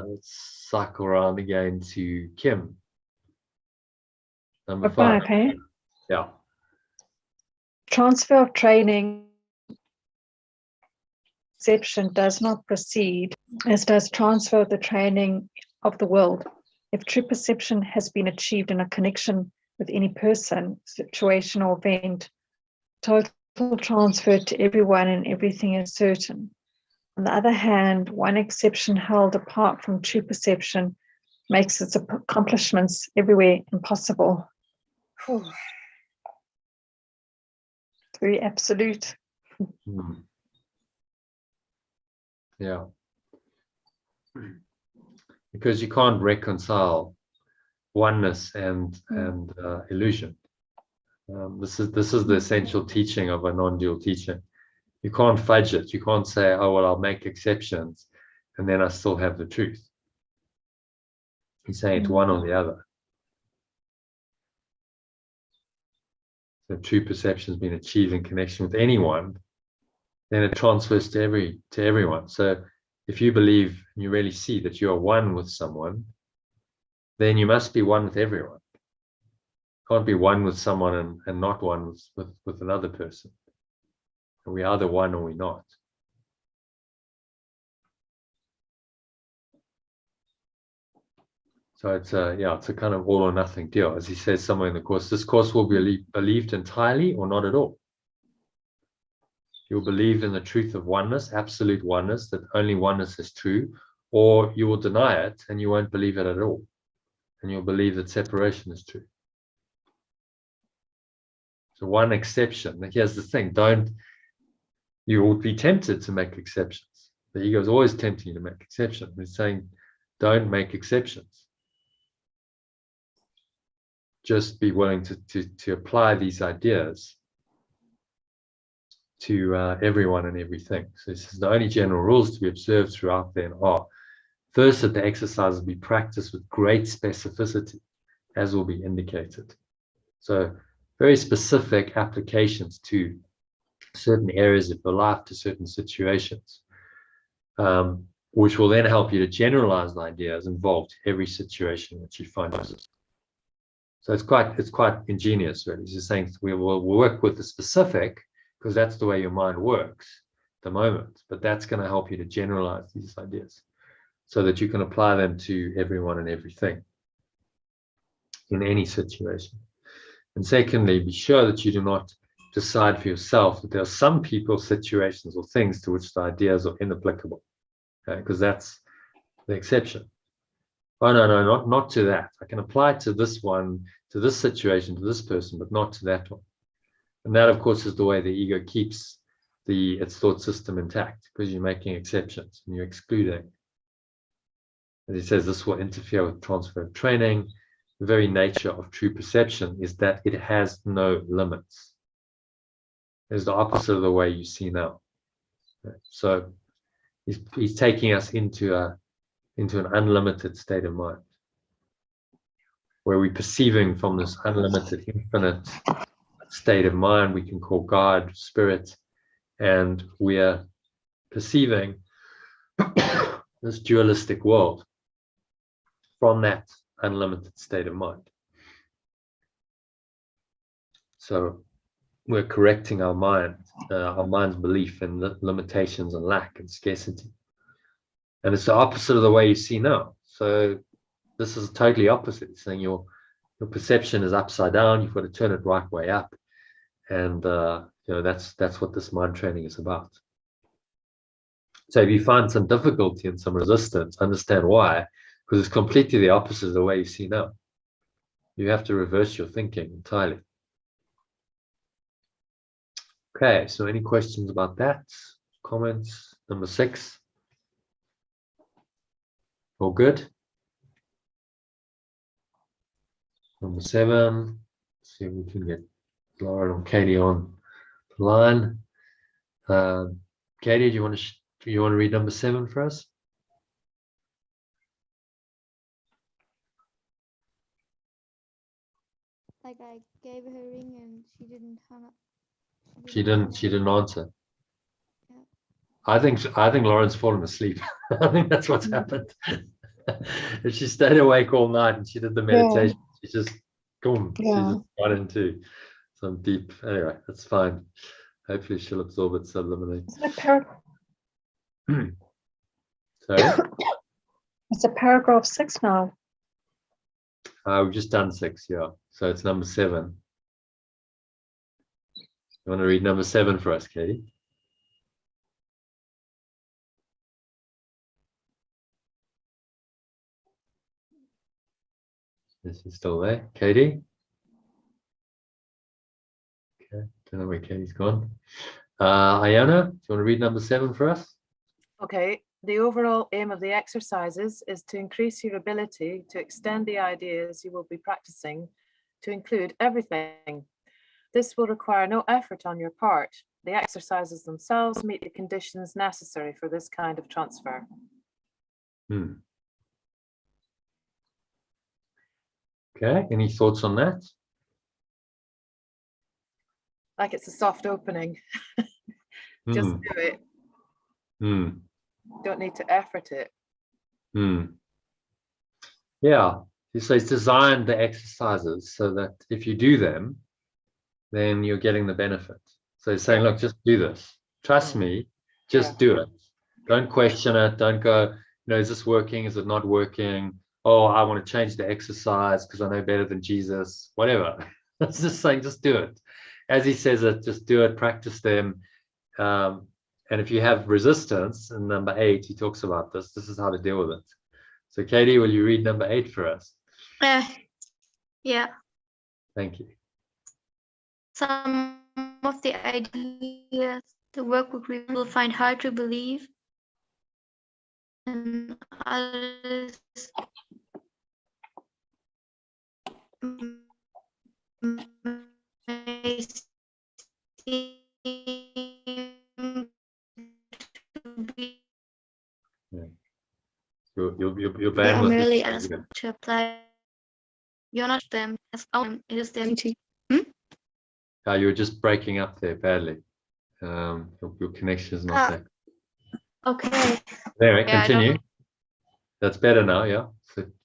let's cycle around again to Kim. Number 5. Okay. Yeah. Transfer of training perception does not proceed as does transfer of the training of the world. If true perception has been achieved in a connection with any person, situation, or event, total transfer to everyone and everything is certain. On the other hand, one exception held apart from true perception makes its accomplishments everywhere impossible. Very absolute. Yeah. Because you can't reconcile oneness and illusion. This is the essential teaching of a non-dual teaching. You can't fudge it. You can't say, oh, well, I'll make exceptions and then I still have the truth. He's saying it's one or the other. So true perception has been achieved in connection with anyone, then it transfers to everyone. So if you believe and you really see that you are one with someone, then you must be one with everyone. You can't be one with someone and not one with another person. We are either one or we're not. So it's a kind of all or nothing deal. As he says somewhere in the course, this course will be believed entirely or not at all. You'll believe in the truth of oneness, absolute oneness, that only oneness is true, or you will deny it and you won't believe it at all. And you'll believe that separation is true. So one exception, here's the thing, you will be tempted to make exceptions. The ego is always tempting you to make exceptions. It's saying, don't make exceptions. Just be willing to apply these ideas to everyone and everything. So this is the only general rules to be observed throughout then are, first, that the exercises be practiced with great specificity, as will be indicated. So very specific applications to certain areas of your life, to certain situations, which will then help you to generalize the ideas involved in every situation that you find yourself. So it's quite ingenious, really. It's just saying we'll work with the specific, because that's the way your mind works at the moment. But that's going to help you to generalize these ideas so that you can apply them to everyone and everything in any situation. And secondly, be sure that you do not decide for yourself that there are some people, situations, or things to which the ideas are inapplicable, okay? Because that's the exception. Oh, no, not to that. I can apply it to this one, to this situation, to this person, but not to that one. And that, of course, is the way the ego keeps its thought system intact, because you're making exceptions and you're excluding. As he says, this will interfere with transfer of training. The very nature of true perception is that it has no limits. It's the opposite of the way you see now. So he's taking us into an unlimited state of mind, where we're perceiving from this unlimited, infinite state of mind we can call God, Spirit, and we are perceiving this dualistic world from that unlimited state of mind. So we're correcting our mind's belief in limitations and lack and scarcity. And it's the opposite of the way you see now. So this is totally opposite. It's saying your perception is upside down. You've got to turn it right way up. And that's what this mind training is about. So if you find some difficulty and some resistance, understand why, because it's completely the opposite of the way you see now. You have to reverse your thinking entirely. Okay, so any questions about that? Comments? Number 6. All good? Number 7. Let's see if we can get Lauren or Katie on the line. Katie, do you want to read number 7 for us? Like I gave her a ring and she didn't hang up. She didn't answer. Yeah. I think Lauren's fallen asleep. I think that's what's happened. If she stayed awake all night and she did the meditation, she just she just got into some deep. Anyway, that's fine. Hopefully she'll absorb it, sublimate. Sorry? It's a paragraph 6 now. We've just done 6, yeah. So it's number 7. You want to read number 7 for us, Katie? Is she still there? Katie? Okay, don't know where Katie's gone. Ayana, do you want to read number 7 for us? Okay. The overall aim of the exercises is to increase your ability to extend the ideas you will be practicing to include everything. This will require no effort on your part. The exercises themselves meet the conditions necessary for this kind of transfer. Okay, any thoughts on that? Like it's a soft opening. Just do it. Don't need to effort it. Yeah, so he's designed the exercises so that if you do them, then you're getting the benefit. So he's saying, look, just do this. Trust me, just do it. Don't question it. Don't go, is this working? Is it not working? Oh, I want to change the exercise because I know better than Jesus. Whatever. It's just saying, just do it. As he says it, just do it, practice them. and if you have resistance in number 8, he talks about this. This is how to deal with it. So Katie, will you read number 8 for us? Yeah. Thank you. Some of the ideas the workbook will find hard to believe, and others may seem to be Your they are band was merely just asked to apply. You're not them as own. It is their duty. you were just breaking up there badly. Your connection is not there. Okay. Anyway, Yeah, I don't continue. know. That's better now, yeah.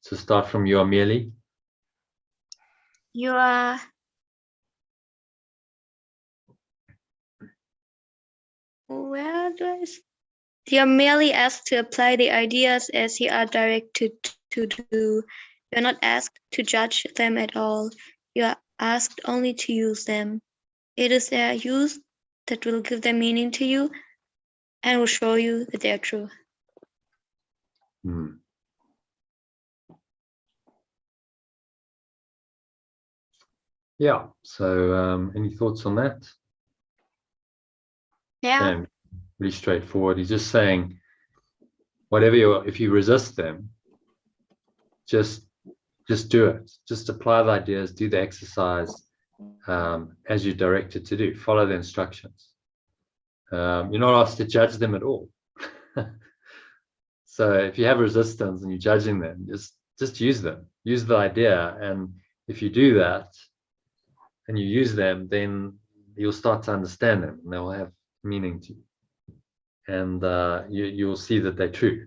So start from you are merely. You are where do I? You're merely asked to apply the ideas as you are directed to do. You're not asked to judge them at all. You are asked only to use them. It is their use that will give them meaning to you and will show you that they are true. Yeah. So any thoughts on that? Yeah. Okay, pretty straightforward. He's just saying, whatever if you resist them, just do it. Just apply the ideas, do the exercise as you're directed to do. Follow the instructions. You're not asked to judge them at all. So if you have resistance and you're judging them, just use them. Use the idea, and if you do that and you use them, then you'll start to understand them, and they'll have meaning to you, and you'll see that they're true.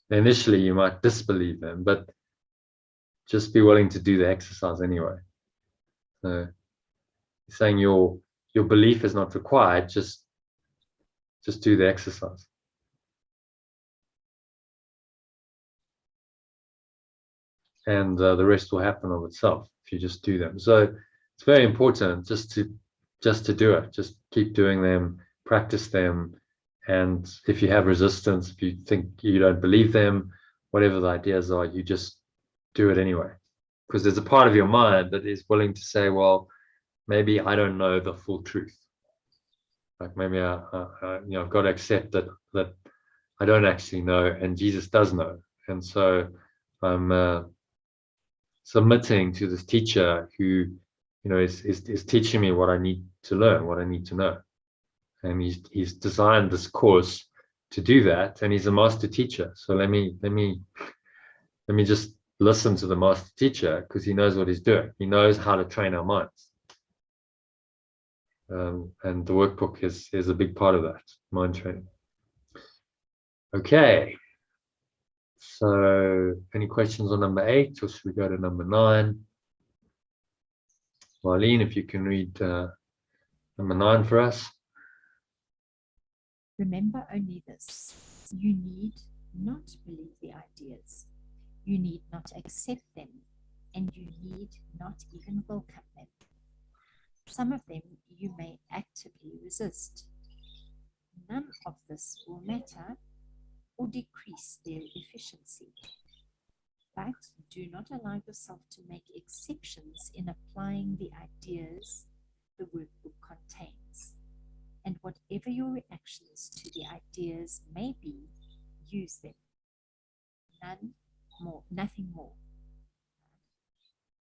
Initially, you might disbelieve them, but just be willing to do the exercise anyway. So saying your belief is not required, just do the exercise. And the rest will happen of itself if you just do them. So it's very important just to do it. Just keep doing them, practice them. And if you have resistance, if you think you don't believe them, whatever the ideas are, you just do it anyway. Because there's a part of your mind that is willing to say, well, maybe I don't know the full truth. Like maybe I've got to accept that I don't actually know, and Jesus does know. And so I'm submitting to this teacher who, is teaching me what I need to learn, what I need to know. And he's designed this course to do that, and he's a master teacher. So let me just listen to the master teacher, because he knows what he's doing. He knows how to train our minds. And the workbook is a big part of that, mind training. Okay. So any questions on number 8, or should we go to number 9? Marlene, if you can read number 9 for us. Remember only this: you need not believe the ideas, you need not accept them, and you need not even welcome them. Some of them you may actively resist. None of this will matter or decrease their efficiency. But do not allow yourself to make exceptions in applying the ideas the workbook contains. And whatever your reactions to the ideas may be, use them. Nothing more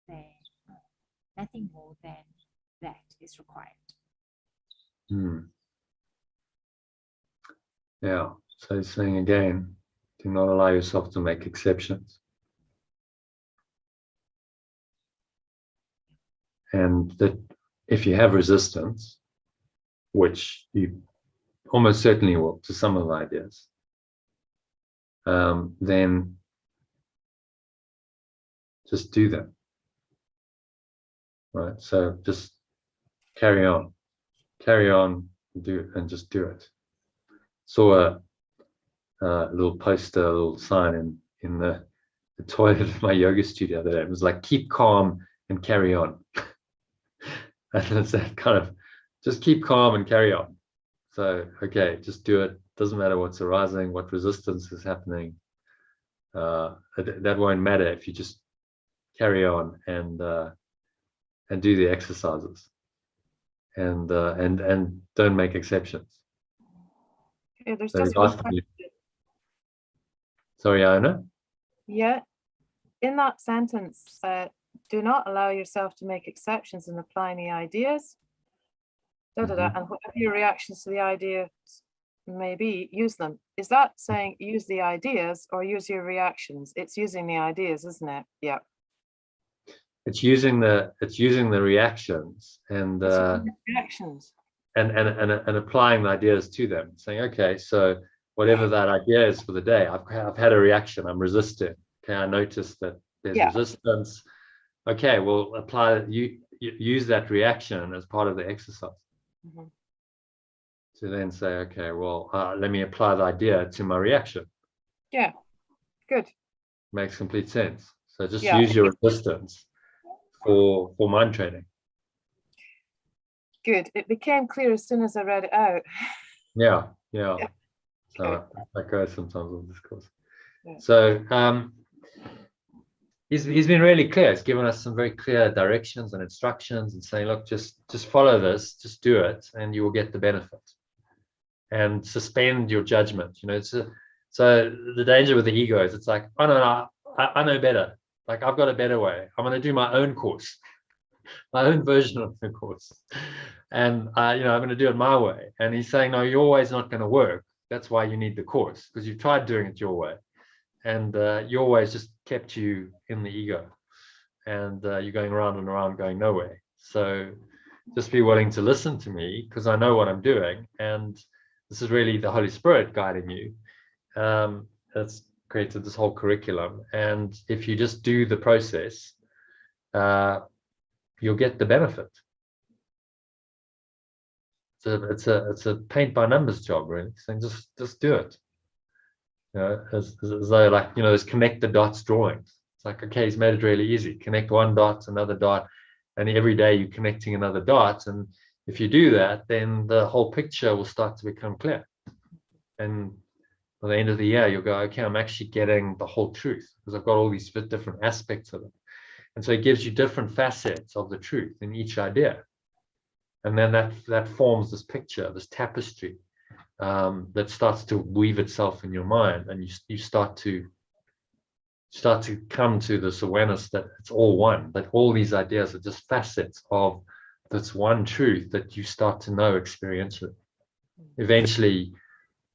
than that is required. Yeah, so he's saying again, do not allow yourself to make exceptions. And that if you have resistance, which you almost certainly will to some of the ideas, then just do them. Right? So just carry on, just do it. Saw a little poster, a little sign in the toilet of my yoga studio the other day. It was like, keep calm and carry on. And it's that kind of, just keep calm and carry on. So, okay, just do it. Doesn't matter what's arising, what resistance is happening. That won't matter if you just carry on and do the exercises, and don't make exceptions. Okay, there's So just we've one asked question. you- Sorry, Iona? Yeah, in that sentence, do not allow yourself to make exceptions in applying the ideas. And whatever your reactions to the ideas may be, use them. Is that saying use the ideas or use your reactions? It's using the ideas, isn't it? Yeah. It's using the reactions and It's using the reactions. and applying the ideas to them, saying, okay, so whatever that idea is for the day, I've had a reaction, I'm resisting. Okay, I noticed that there's resistance. Okay, well, you use that reaction as part of the exercise. To then say, okay, well, let me apply the idea to my reaction. Yeah, good. Makes complete sense. So just use your resistance for mind training. Good. It became clear as soon as I read it out. Yeah. So Okay. that goes sometimes on this course. Yeah. So he's been really clear. He's given us some very clear directions and instructions and saying, look, just follow this, just do it, and you will get the benefit. And suspend your judgment. You know, so the danger with the ego is it's like, oh no, I know better. Like, I've got a better way. I'm going to do my own course, my own version of the course, and I'm going to do it my way. And he's saying, no, your way's not going to work. That's why you need the course, because you've tried doing it your way, and your way's just kept you in the ego, and you're going around and around, going nowhere. So just be willing to listen to me, because I know what I'm doing, and this is really the Holy Spirit guiding you. That's created this whole curriculum, and if you just do the process, you'll get the benefit. So it's a paint by numbers job, really. So just do it. You know, as though, like, you know, those connect the dots drawings. It's like, okay, he's made it really easy. Connect one dot, another dot, and every day you're connecting another dot. And if you do that, then the whole picture will start to become clear. And by the end of the year, you'll go, okay, I'm actually getting the whole truth, because I've got all these different aspects of it. And so it gives you different facets of the truth in each idea. And then that forms this picture, this tapestry, that starts to weave itself in your mind, and you start to come to this awareness that it's all one, that all these ideas are just facets of this one truth that you start to know experientially. Eventually,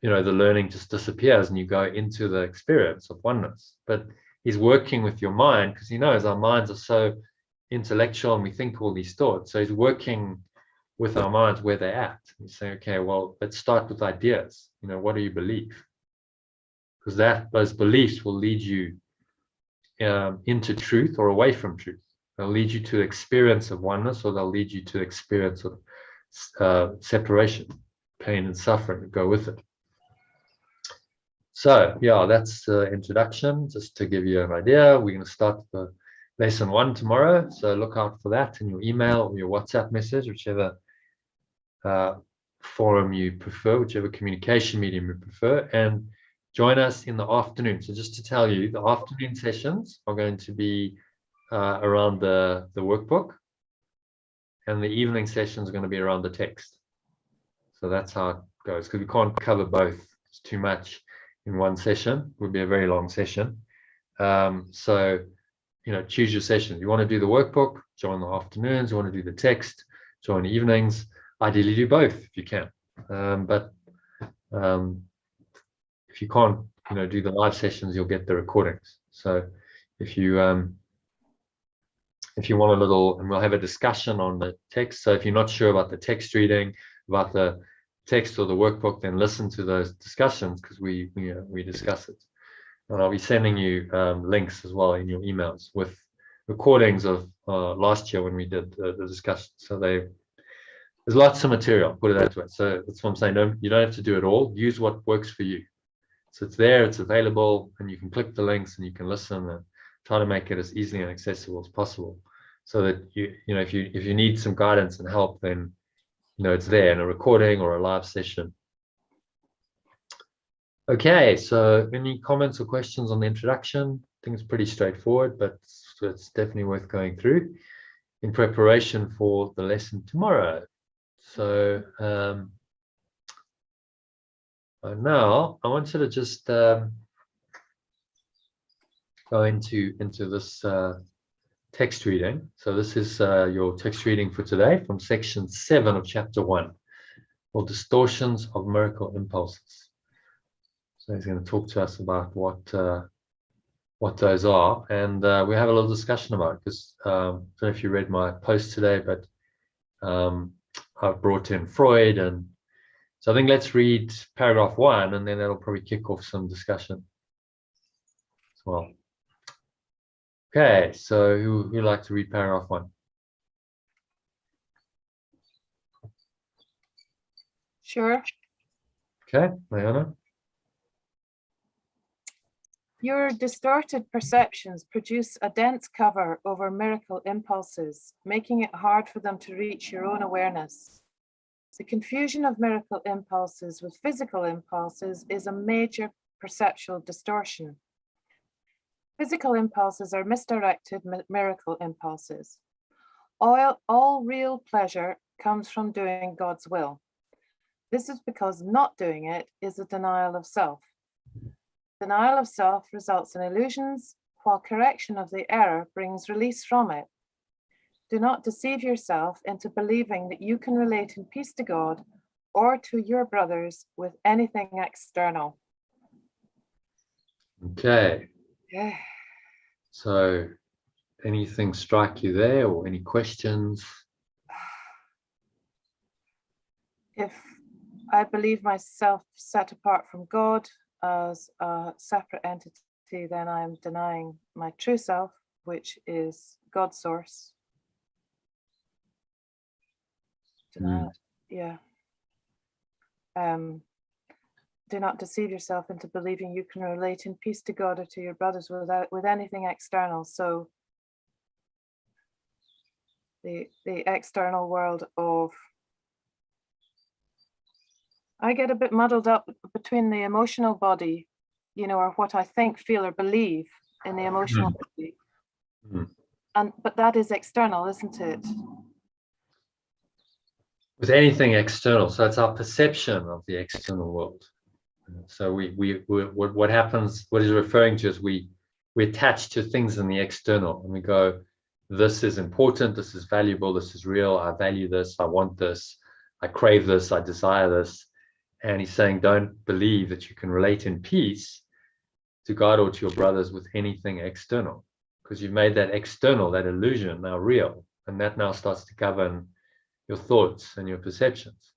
you know, the learning just disappears and you go into the experience of oneness. But he's working with your mind, because he knows our minds are so intellectual and we think all these thoughts. So he's working with our minds where they're at. He's saying, okay, well, let's start with ideas. You know, what do you believe? Because those beliefs will lead you into truth or away from truth. They'll lead you to experience of oneness, or they'll lead you to experience of separation, pain and suffering that go with it. So yeah, that's the introduction, just to give you an idea. We're going to start the lesson 1 tomorrow, so look out for that in your email or your WhatsApp message, whichever forum you prefer, whichever communication medium you prefer, and join us in the afternoon. So just to tell you, the afternoon sessions are going to be around the workbook, and the evening sessions are going to be around the text. So that's how it goes, because we can't cover both. It's too much in one session. It would be a very long session. So, you know, choose your session. You want to do the workbook, join the afternoons. You want to do the text, join the evenings. Ideally do both if you can. But if you can't, you know, do the live sessions, you'll get the recordings. So if you want a little, and we'll have a discussion on the text. So if you're not sure about the text reading, about the text or the workbook, then listen to those discussions, because we discuss it. And I'll be sending you links as well in your emails with recordings of last year when we did the discussion. So there's lots of material, put it that way. So that's what I'm saying. You don't have to do it all. Use what works for you. So it's there, it's available, and you can click the links and you can listen and try to make it as easily and accessible as possible. So that you know, if you need some guidance and help, then it's there in a recording or a live session. Okay, so any comments or questions on the introduction? I think it's pretty straightforward, but it's definitely worth going through in preparation for the lesson tomorrow. So now I wanted to just go into this text reading. So this is your text reading for today from section 7 of chapter 1, called Distortions of Miracle Impulses. So he's going to talk to us about what those are, and we have a little discussion about it, because I don't know if you read my post today, but I've brought in Freud, and so I think let's read paragraph 1, and then that'll probably kick off some discussion as well. Okay, so who would like to read paragraph 1? Sure. Okay, Mariana. Your distorted perceptions produce a dense cover over miracle impulses, making it hard for them to reach your own awareness. The confusion of miracle impulses with physical impulses is a major perceptual distortion. Physical impulses are misdirected miracle impulses. All real pleasure comes from doing God's will. This is because not doing it is a denial of self. Denial of self results in illusions, while correction of the error brings release from it. Do not deceive yourself into believing that you can relate in peace to God or to your brothers with anything external. Okay. Yeah. So anything strike you there, or any questions? If I believe myself set apart from God as a separate entity, then I am denying my true self, which is God's source. Denial, yeah. Do not deceive yourself into believing you can relate in peace to God or to your brothers with anything external. So the external world of, I get a bit muddled up between the emotional body, or what I think, feel, or believe in the emotional body. But that is external, isn't it? With anything external, so it's our perception of the external world. So what happens, what he's referring to is we attach to things in the external, and we go, this is important, this is valuable, this is real, I value this, I want this, I crave this, I desire this. And he's saying, don't believe that you can relate in peace to God or to your brothers with anything external, because you've made that external, that illusion, now real, and that now starts to govern your thoughts and your perceptions.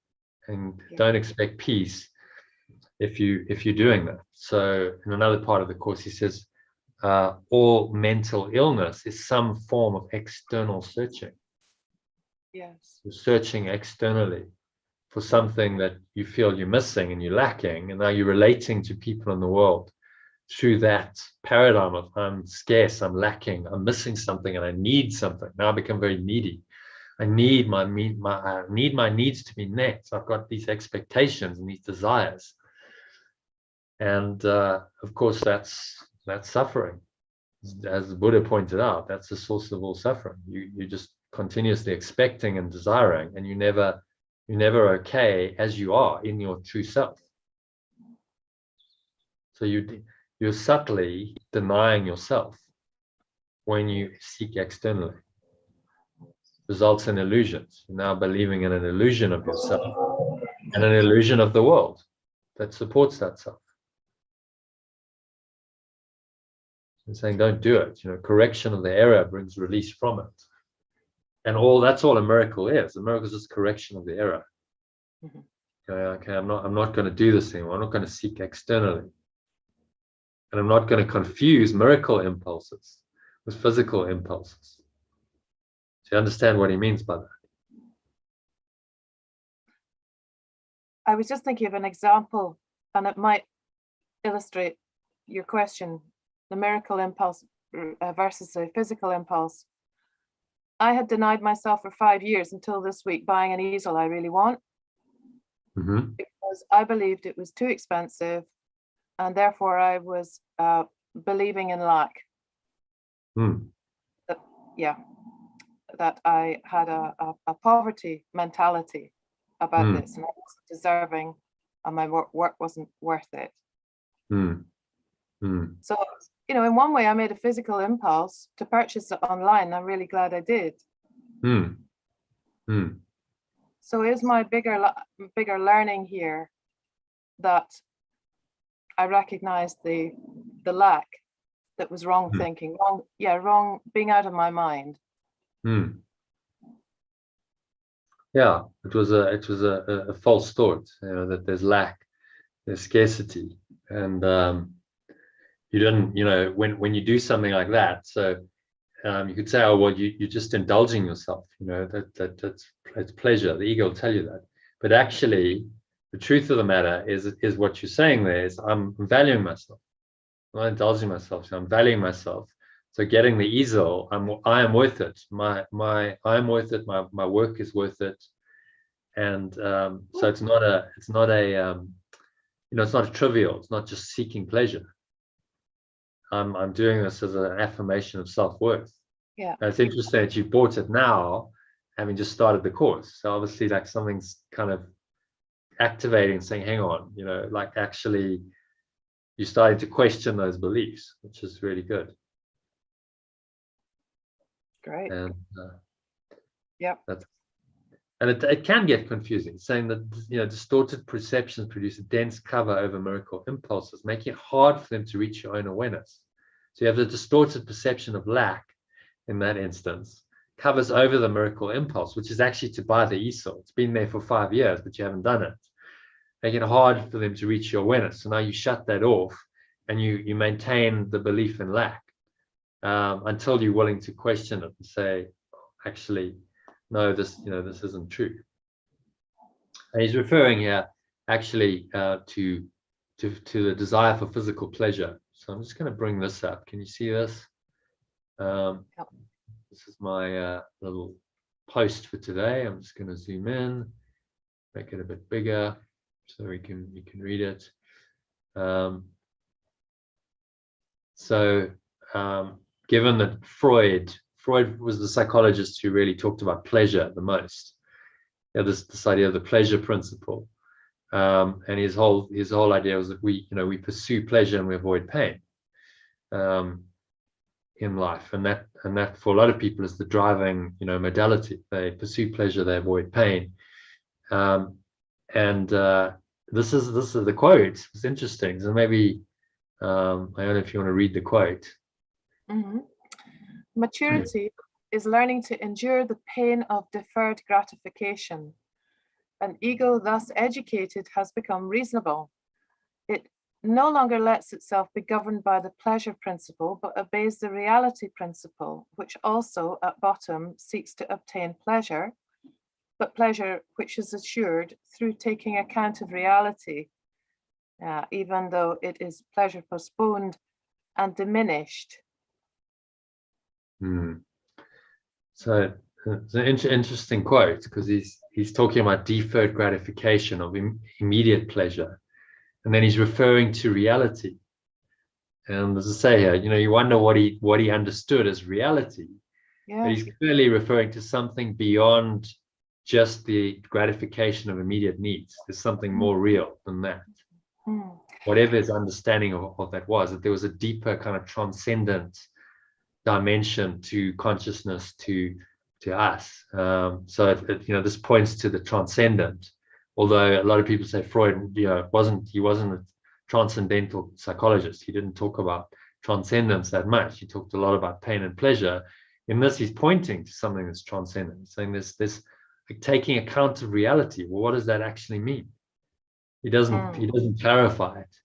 And don't expect peace if you're doing that. So in another part of the course, he says, all mental illness is some form of external searching. Yes. You're searching externally for something that you feel you're missing and you're lacking, and now you're relating to people in the world through that paradigm of I'm scarce, I'm lacking, I'm missing something, and I need something. Now I become very needy. I need my needs to be met. I've got these expectations and these desires, and of course that's suffering. As the Buddha pointed out, that's the source of all suffering. You just continuously expecting and desiring, and you're never okay as you are in your true self. So you're subtly denying yourself when you seek externally. Results in illusions. You're now believing in an illusion of yourself and an illusion of the world that supports that self. And saying, don't do it. Correction of the error brings release from it. And that's all a miracle is. A miracle is just correction of the error. Okay, I'm not going to do this anymore. I'm not going to seek externally. And I'm not going to confuse miracle impulses with physical impulses. Do you understand what he means by that? I was just thinking of an example, and it might illustrate your question, the miracle impulse versus the physical impulse. I had denied myself for 5 years until this week buying an easel I really want, because I believed it was too expensive, and therefore I was believing in lack. That I had a poverty mentality about this, and I wasn't deserving, and my work wasn't worth it. So, you know, in one way I made a physical impulse to purchase it online. I'm really glad I did. So is my bigger learning here that I recognized the lack that was wrong thinking, wrong being out of my mind. Yeah, it was a false thought, you know, that there's lack, there's scarcity, and you didn't, you know, when you do something like that, so you could say, oh well, you're just indulging yourself, you know, that's pleasure. The ego will tell you that, but actually, the truth of the matter is what you're saying there is I'm valuing myself. I'm not indulging myself, so I'm valuing myself. So getting the easel, I am worth it. I'm worth it. My work is worth it, and so it's not a you know, it's not a trivial. It's not just seeking pleasure. I'm doing this as an affirmation of self-worth. Yeah, and it's interesting that you bought it now, having just started the course. So obviously, like something's kind of activating, saying, "Hang on," you know, like actually, you're starting to question those beliefs, which is really good. great. And And it can get confusing, saying that, you know, distorted perceptions produce a dense cover over miracle impulses, making it hard for them to reach your own awareness. So you have the distorted perception of lack in that instance, covers over the miracle impulse, which is actually to buy the easel. It's been there for 5 years, but you haven't done it, making it hard for them to reach your awareness. So now you shut that off, and you maintain the belief in lack until you're willing to question it and say, actually, no, this isn't true. And he's referring here actually to the desire for physical pleasure. So I'm just going to bring this up. Can you see this? This is my little post for today. I'm just going to zoom in, make it a bit bigger so you can read it. Given that Freud was the psychologist who really talked about pleasure the most, you know, this idea of the pleasure principle, and his whole idea was that we pursue pleasure and we avoid pain in life, and that for a lot of people is the driving, you know, modality. They pursue pleasure, they avoid pain, and this is the quote. It's interesting. So maybe I don't know if you want to read the quote. maturity is learning to endure the pain of deferred gratification. An ego thus educated has become reasonable. It no longer lets itself be governed by the pleasure principle, but obeys the reality principle, which also at bottom seeks to obtain pleasure, but pleasure which is assured through taking account of reality, even though it is pleasure postponed and diminished. So it's an interesting quote, because he's talking about deferred gratification of immediate pleasure, and then he's referring to reality. And as I say here, you know, you wonder what he understood as reality. But he's clearly referring to something beyond just the gratification of immediate needs. There's something more real than that. Whatever his understanding of that was, that there was a deeper kind of transcendent dimension to consciousness, to us. So you know, this points to the transcendent. Although a lot of people say Freud, you know, he wasn't a transcendental psychologist. He didn't talk about transcendence that much. He talked a lot about pain and pleasure. In this, he's pointing to something that's transcendent. He's saying this like taking account of reality. Well, what does that actually mean? He doesn't clarify it.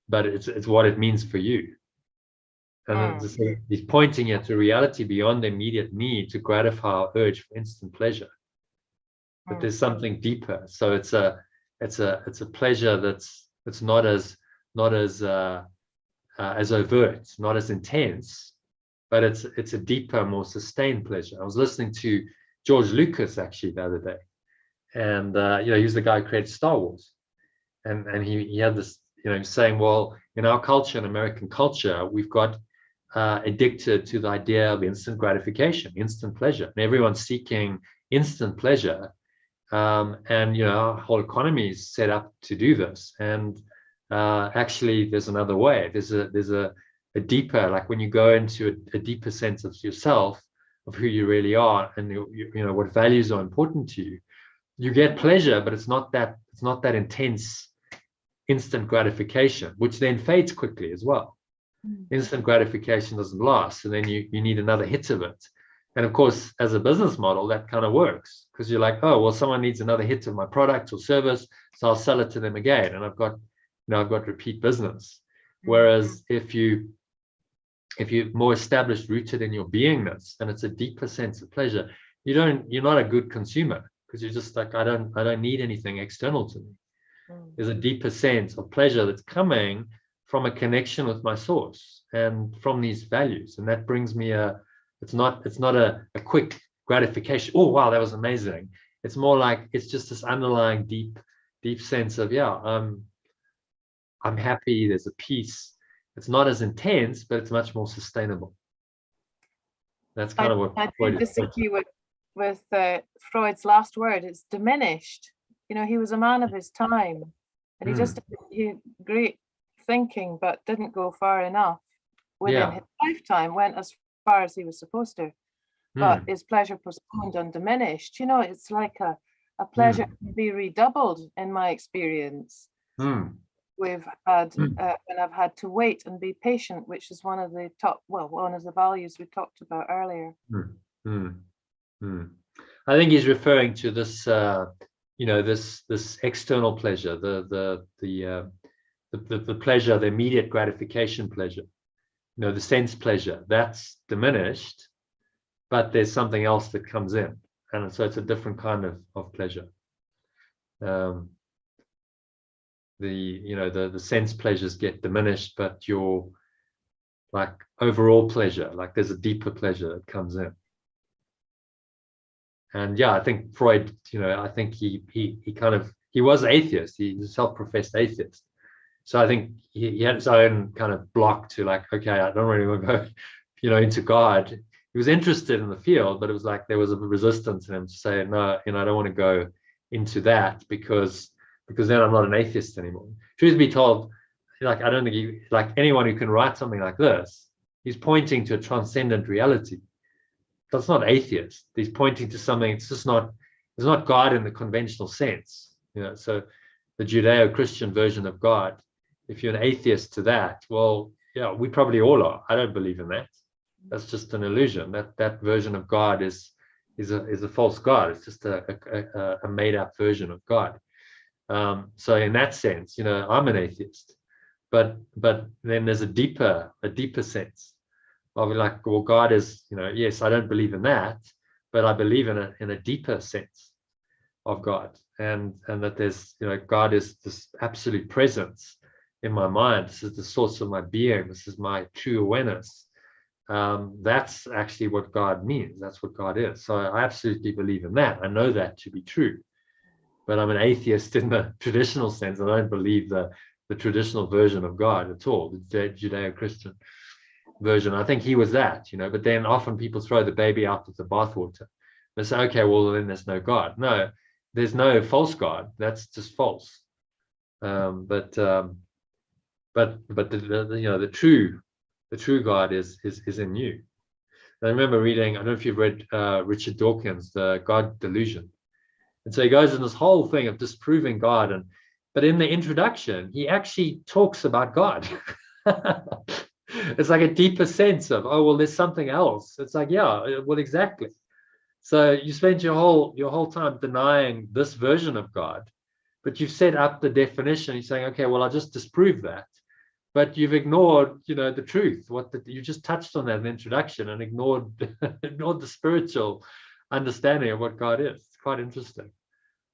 But it's what it means for you. And he's pointing at the reality beyond the immediate need to gratify our urge for instant pleasure. But there's something deeper. So it's a pleasure that's not as overt, not as intense, but it's a deeper, more sustained pleasure. I was listening to George Lucas actually the other day, and he was the guy who created Star Wars, and he had this, saying, well, in our culture, in American culture, we've got addicted to the idea of instant gratification, instant pleasure, and everyone's seeking instant pleasure. And our whole economy is set up to do this. And actually, there's another way. There's a deeper, like when you go into a deeper sense of yourself, of who you really are, and what values are important to you. You get pleasure, but it's not that intense, instant gratification, which then fades quickly as well. Instant gratification doesn't last, and then you need another hit of it. And of course, as a business model, that kind of works, because you're like, oh, well, someone needs another hit of my product or service, so I'll sell it to them again, and I've got repeat business. Whereas if you're more established, rooted in your beingness, and it's a deeper sense of pleasure, you're not a good consumer, because you're just like, I don't need anything external to me. There's a deeper sense of pleasure that's coming from a connection with my source and from these values, and that brings me it's not a quick gratification. Oh, wow, that was amazing. It's more like it's just this underlying deep sense of, I'm happy. There's a peace. It's not as intense, but it's much more sustainable. That's kind of what I Freud is disagree with Freud's last word. It's diminished. He was a man of his time, and he great thinking, but didn't go far enough within his lifetime. Went as far as he was supposed to, but his pleasure postponed and diminished. It's like a pleasure can be redoubled in my experience. We've had and I've had to wait and be patient, which is one of the values we talked about earlier. I think he's referring to this this external pleasure, the pleasure, the immediate gratification pleasure, the sense pleasure, that's diminished, but there's something else that comes in, and so it's a different kind of pleasure. The sense pleasures get diminished, but your like overall pleasure, like there's a deeper pleasure that comes in. And I think Freud, I think he was atheist. He was a self-professed atheist. So I think he had his own kind of block to like, okay, I don't really want to go, into God. He was interested in the field, but it was like there was a resistance in him to say, no, I don't want to go into that because then I'm not an atheist anymore. Truth be told, like I don't think anyone who can write something like this, he's pointing to a transcendent reality. That's not atheist. He's pointing to something. It's not God in the conventional sense. So the Judeo-Christian version of God, if you're an atheist to that, well, we probably all are. I don't believe in that. That's just an illusion. That version of God is a false God. It's just a made-up version of God. So in that sense, I'm an atheist. But then there's a deeper sense of like, well, God is, yes, I don't believe in that, but I believe in a deeper sense of God, and that there's, God is this absolute presence in my mind. This is the source of my being. This is my true awareness. That's actually what God means. That's what God is. So I absolutely believe in that. I know that to be true, but I'm an atheist in the traditional sense. I don't believe the traditional version of God at all, the Judeo-Christian version. I think he was that, but then often people throw the baby out with the bathwater. They say, okay, well, then there's no God. No, there's no false God. That's just false. But the true God is in you. And I remember reading, I don't know if you've read Richard Dawkins, the God Delusion. And so he goes in this whole thing of disproving God, but in the introduction, he actually talks about God. It's like a deeper sense of, oh, well, there's something else. It's like, yeah, well, exactly. So you spend your whole time denying this version of God, but you've set up the definition. You're saying, okay, well, I'll just disprove that. But you've ignored, the truth. You just touched on that in the introduction and ignored the spiritual understanding of what God is. It's quite interesting.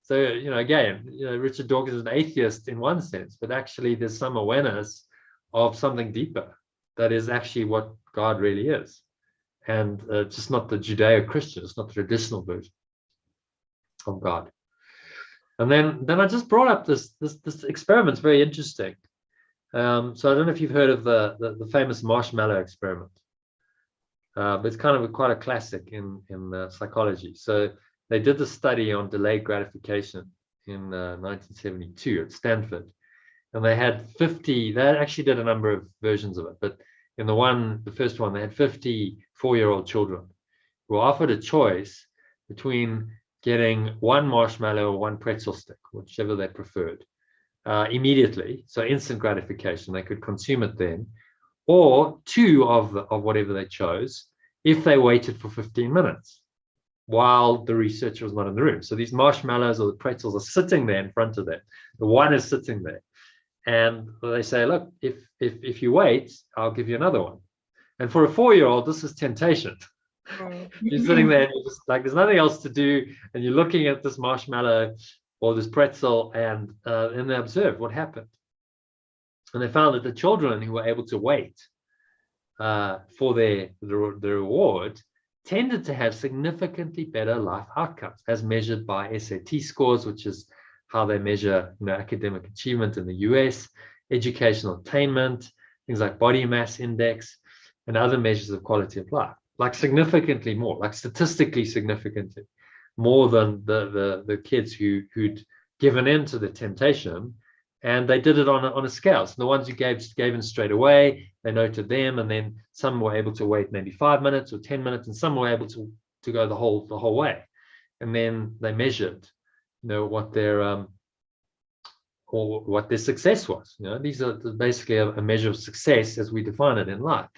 So, again, Richard Dawkins is an atheist in one sense, but actually there's some awareness of something deeper that is actually what God really is. and just not the Judeo-Christian, it's not the traditional version of God. And then I just brought up this experiment. It's very interesting. So I don't know if you've heard of the famous Marshmallow Experiment. But it's kind of quite a classic in psychology. So they did the study on delayed gratification in 1972 at Stanford, and they had 50. They actually did a number of versions of it, but in the first one, they had 50 4-year-old children who were offered a choice between getting one marshmallow or one pretzel stick, whichever they preferred, immediately, so instant gratification. They could consume it then, or two of whatever they chose if they waited for 15 minutes while the researcher was not in the room. So these marshmallows or the pretzels are sitting there in front of them. The one is sitting there. And they say, look, if you wait, I'll give you another one. And for a 4-year-old, this is temptation. You're sitting there and you're just like, there's nothing else to do. And you're looking at this marshmallow or this pretzel, and they observe what happened. And they found that the children who were able to wait for the reward tended to have significantly better life outcomes, as measured by SAT scores, which is how they measure, academic achievement in the US, educational attainment, things like body mass index, and other measures of quality of life, like significantly more, like statistically significantly more than the kids who'd given in to the temptation. And they did it on a scale. So the ones who gave in straight away, they noted them, and then some were able to wait maybe 5 minutes or 10 minutes, and some were able to go the whole way. And then they measured, what their success was. These are basically a measure of success as we define it in life.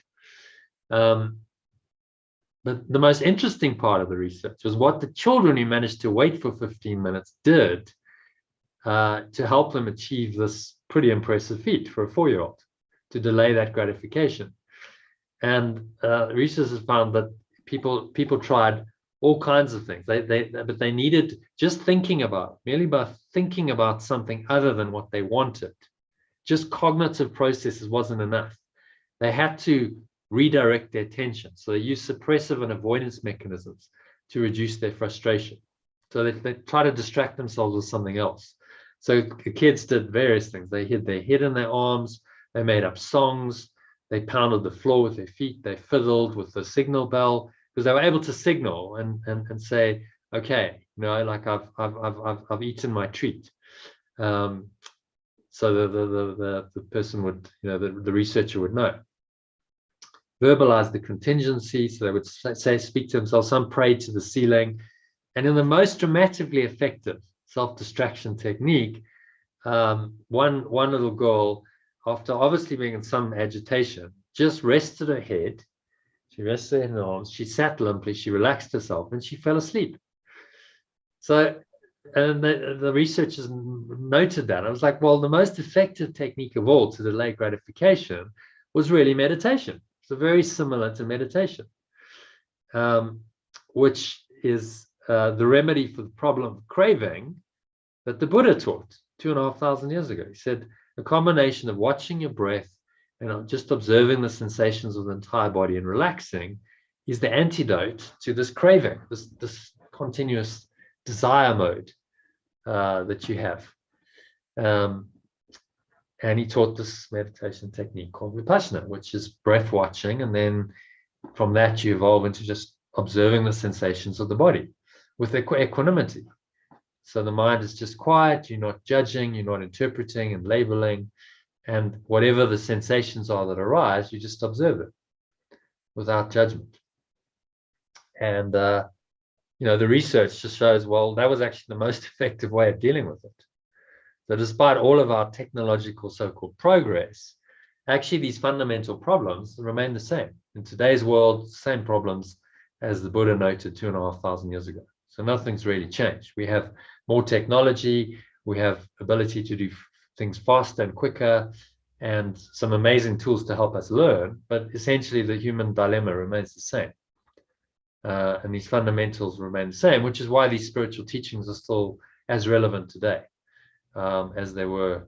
But the most interesting part of the research was what the children who managed to wait for 15 minutes did to help them achieve this pretty impressive feat for a 4-year-old, to delay that gratification. And researchers found that people tried all kinds of things. But they needed just thinking about, merely by thinking about something other than what they wanted. Just cognitive processes wasn't enough. They had to redirect their attention. So they used suppressive and avoidance mechanisms to reduce their frustration. So they try to distract themselves with something else. So the kids did various things. They hid their head in their arms. They made up songs. They pounded the floor with their feet. They fiddled with the signal bell, because they were able to signal and say, okay, like I've eaten my treat. So the person would, the researcher would know. Verbalize the contingency. So they would speak to themselves. Some prayed to the ceiling. And in the most dramatically effective self-distraction technique, one little girl, after obviously being in some agitation, just rested her head. She rested her head in her arms. She sat limply. She relaxed herself, and she fell asleep. So, and the researchers noted that. I was like, well, the most effective technique of all to delay gratification was really meditation. So very similar to meditation, which is the remedy for the problem of craving that the Buddha taught 2,500 years ago. He said a combination of watching your breath and just observing the sensations of the entire body and relaxing is the antidote to this craving, this continuous desire mode that you have. And he taught this meditation technique called Vipassana, which is breath watching. And then from that, you evolve into just observing the sensations of the body with equanimity. So the mind is just quiet. You're not judging. You're not interpreting and labeling. And whatever the sensations are that arise, you just observe it without judgment. And, the research just shows, well, that was actually the most effective way of dealing with it. So despite all of our technological so-called progress, actually these fundamental problems remain the same. In today's world, same problems as the Buddha noted 2,500 years ago. So nothing's really changed. We have more technology, we have ability to do things faster and quicker, and some amazing tools to help us learn, but essentially the human dilemma remains the same. And these fundamentals remain the same, which is why these spiritual teachings are still as relevant today as they were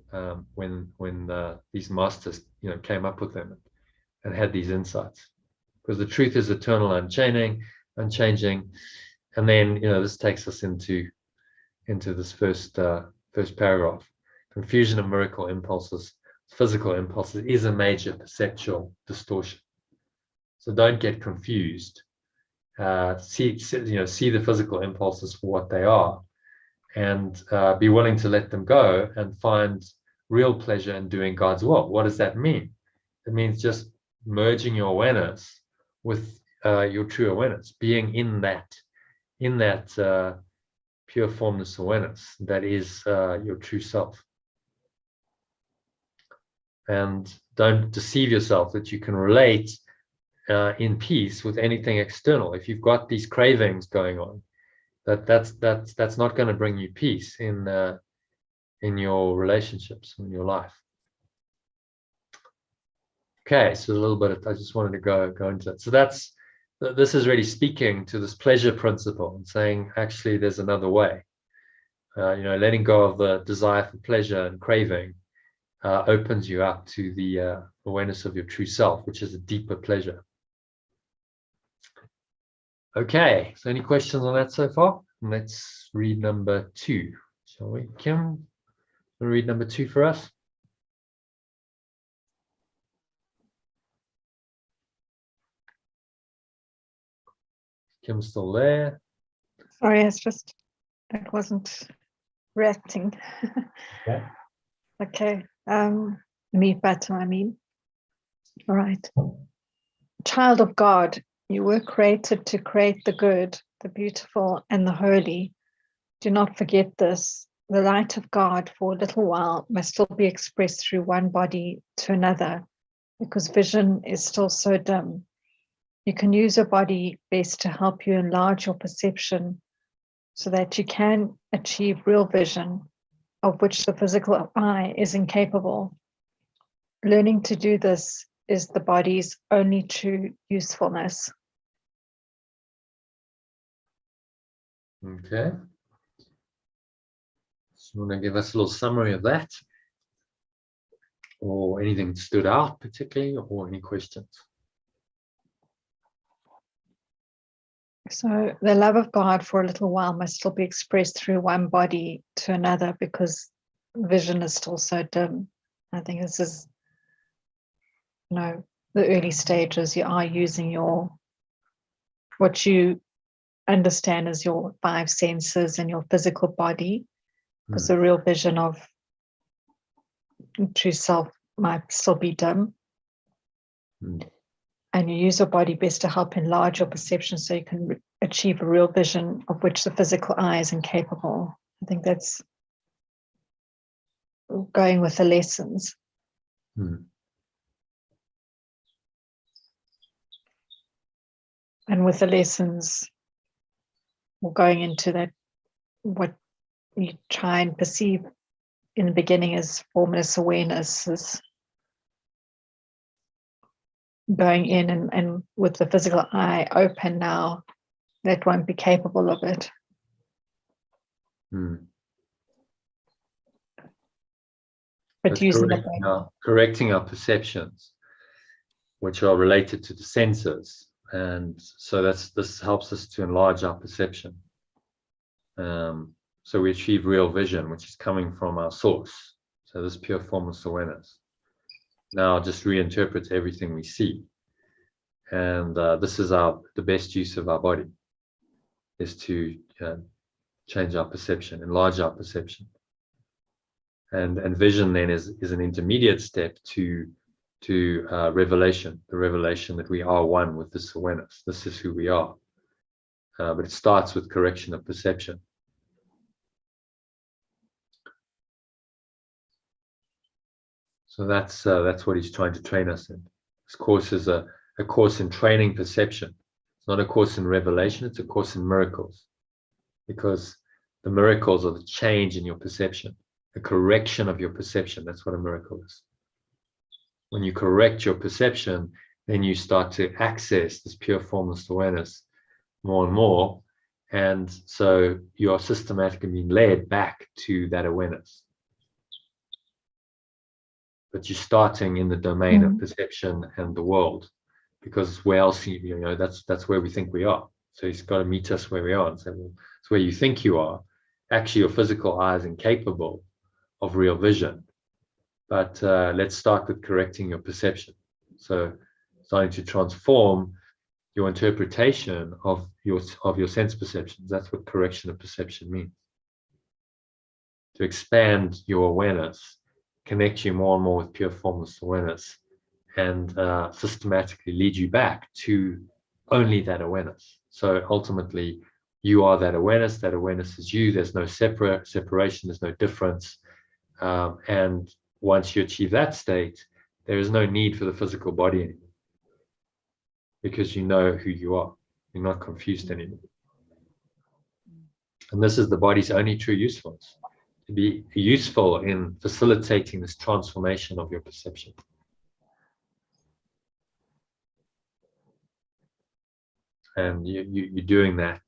when these masters came up with them and had these insights. because the truth is eternal, unchanging. And then, this takes us into this first paragraph. Confusion of miracle impulses, physical impulses, is a major perceptual distortion. So don't get confused. See the physical impulses for what they are, and be willing to let them go and find real pleasure in doing God's will. What does that mean? It means just merging your awareness with your true awareness, being in that pure formless awareness that is your true self. And don't deceive yourself that you can relate in peace with anything external. If you've got these cravings going on, that's not going to bring you peace in your relationships, in your life. Okay, so a little bit. I just wanted to go into it. So this is really speaking to this pleasure principle and saying, actually, there's another way. Letting go of the desire for pleasure and craving opens you up to the awareness of your true self, which is a deeper pleasure. Okay, so any questions on that so far? Let's read number 2, shall we? Kim, read number 2 for us. Kim's still there. Sorry, it wasn't reacting. Yeah. Okay. Mute button, I mean. All right. Child of God, you were created to create the good, the beautiful, and the holy. Do not forget this. The light of God for a little while must still be expressed through one body to another, because vision is still so dim. You can use your body best to help you enlarge your perception so that you can achieve real vision, of which the physical eye is incapable. Learning to do this is the body's only true usefulness. Okay. So you want to give us a little summary of that? Or anything that stood out particularly, or any questions? So the love of God for a little while must still be expressed through one body to another, because vision is still so dim. I think this is, the early stages. You are using what you understand as your 5 senses and your physical body, because the real vision of true self might still be dim. And you use your body best to help enlarge your perception so you can achieve a real vision of which the physical eye is incapable. I think that's going with the lessons. And with the lessons, we're going into that, what you try and perceive in the beginning as formless awareness, is going in and with the physical eye open now, that won't be capable of it. But using correcting our perceptions, which are related to the senses, and so this helps us to enlarge our perception. So we achieve real vision, which is coming from our source. So this pure formless awareness now just reinterprets everything we see, and this is the best use of our body, is to change our perception, enlarge our perception, and vision then is an intermediate step to revelation, the revelation that we are one with this awareness. This is who we are, but it starts with correction of perception. So that's what he's trying to train us in. This course is a course in training perception. It's not a course in revelation, it's a course in miracles. Because the miracles are the change in your perception, the correction of your perception. That's what a miracle is. When you correct your perception, then you start to access this pure formless awareness more and more. And so you are systematically being led back to that awareness. But you're starting in the domain of perception and the world, because where else, you know, that's where we think we are. So he's got to meet us where we are and say, well, it's where you think you are. Actually, your physical eye is incapable of real vision. But let's start with correcting your perception. So starting to transform your interpretation of your sense perceptions. That's what correction of perception means. To expand your awareness, connect you more and more with pure formless awareness, and systematically lead you back to only that awareness. So ultimately, you are that awareness. That awareness is you. There's no separation. There's no difference. And once you achieve that state, there is no need for the physical body anymore, because you know who you are. You're not confused anymore. And this is the body's only true usefulness, to be useful in facilitating this transformation of your perception. And you're doing that.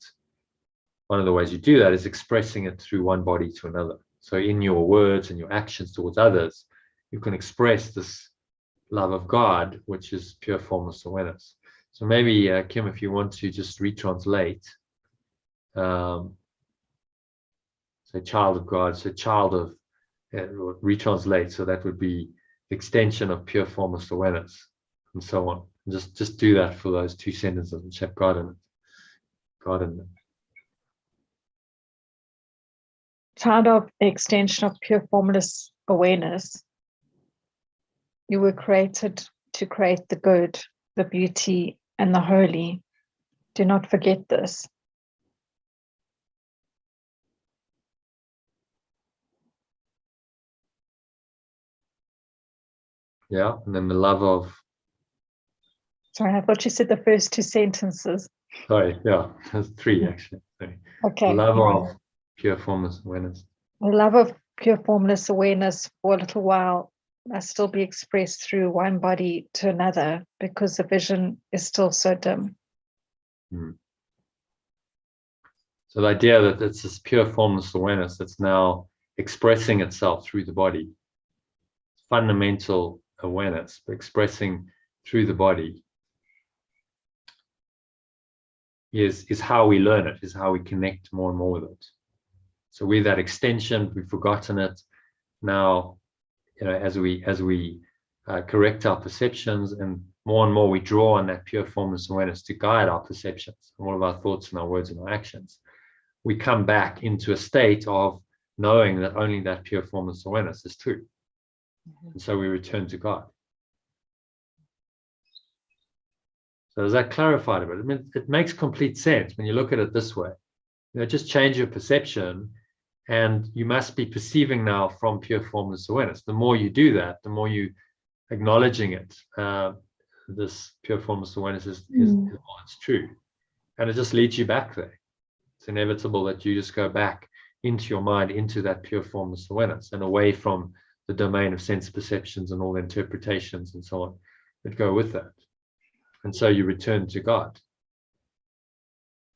One of the ways you do that is expressing it through one body to another. So in your words and your actions towards others, you can express this love of God, which is pure formless awareness. So maybe, Kim, if you want to just retranslate, say child of God, so child of, retranslate, so that would be extension of pure formless awareness, and so on. And just do that for those two sentences which have God in it. God in them. Child of extension of pure formless awareness. You were created to create the good, the beauty, and the holy. Do not forget this. Yeah, and then the love of. Sorry, I thought you said the first two sentences. Sorry, yeah, there's three actually. Sorry. Okay. The love of pure formless awareness. The love of pure formless awareness for a little while must still be expressed through one body to another, because the vision is still so dim. So the idea that it's this pure formless awareness that's now expressing itself through the body, fundamental awareness, but expressing through the body, is how we learn it, is how we connect more and more with it. So we're that extension, we've forgotten it. Now, you know, as we correct our perceptions, and more we draw on that pure formless awareness to guide our perceptions, all of our thoughts and our words and our actions, we come back into a state of knowing that only that pure formless awareness is true. And so we return to God. So is that clarified a bit? I mean, it makes complete sense when you look at it this way. You know, just change your perception, and you must be perceiving now from pure formless awareness. The more you do that, the more you acknowledging it. This pure formless awareness is it's true, and it just leads you back there. It's inevitable that you just go back into your mind, into that pure formless awareness, and away from the domain of sense perceptions and all the interpretations and so on that go with that. And so you return to God.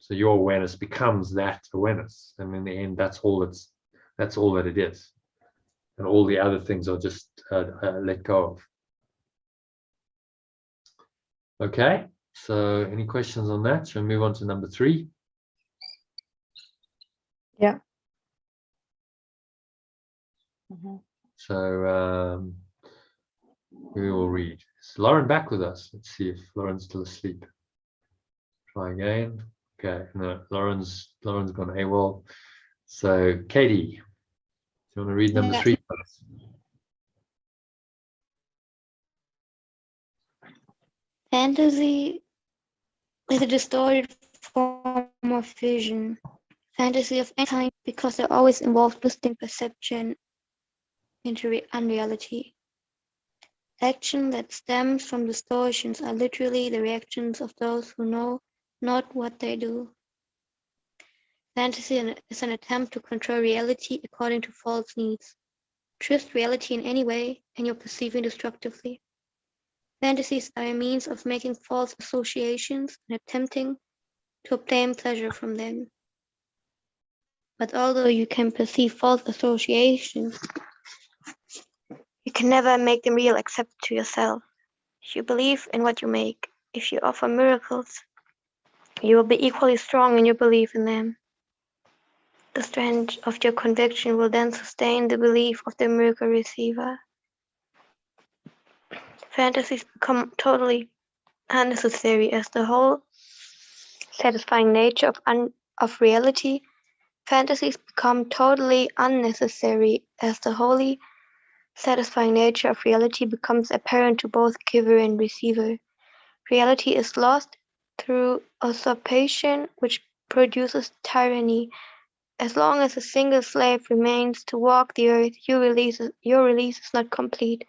So your awareness becomes that awareness, and in the end, that's all that it is, and all the other things are just let go of. Okay, so any questions on that? Shall we move on to number 3? Yeah. So we will read. Is Lauren back with us? Let's see if Lauren's still asleep. Try again. Okay, no, Lauren's gone AWOL. So Katie, do you want to read number 3 for us? Fantasy is a distorted form of vision. Fantasy of any kind, because they always involve twisting perception into unreality. Action that stems from distortions are literally the reactions of those who know not what they do. Fantasy is an attempt to control reality according to false needs. Twist reality in any way, and you're perceiving destructively. Fantasies are a means of making false associations and attempting to obtain pleasure from them. But although you can perceive false associations, you can never make them real except to yourself. You believe in what you make. If you offer miracles, you will be equally strong in your belief in them. The strength of your conviction will then sustain the belief of the miracle receiver. Fantasies become totally unnecessary as the whole satisfying nature of reality. Fantasies become totally unnecessary as the wholly satisfying nature of reality becomes apparent to both giver and receiver. Reality is lost through usurpation, which produces tyranny. As long as a single slave remains to walk the earth, your release is not complete.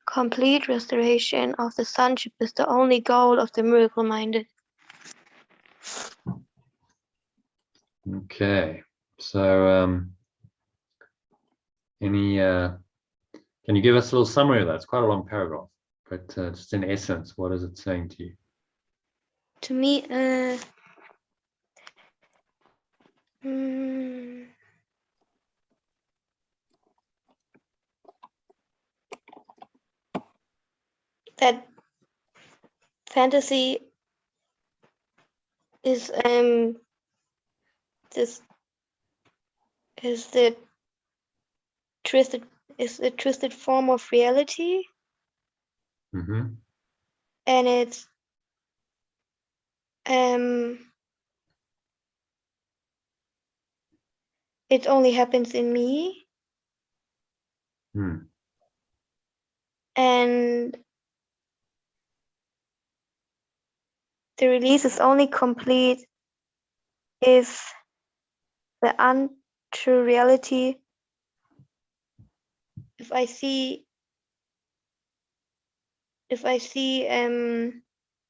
Complete restoration of the sonship is the only goal of the miracle-minded. Okay, so can you give us a little summary of that? It's quite a long paragraph, but just in essence, what is it saying to you? To me, that fantasy is the twisted form of reality, Mm-hmm. and it's it only happens in me, and the release is only complete if the untrue reality, if I see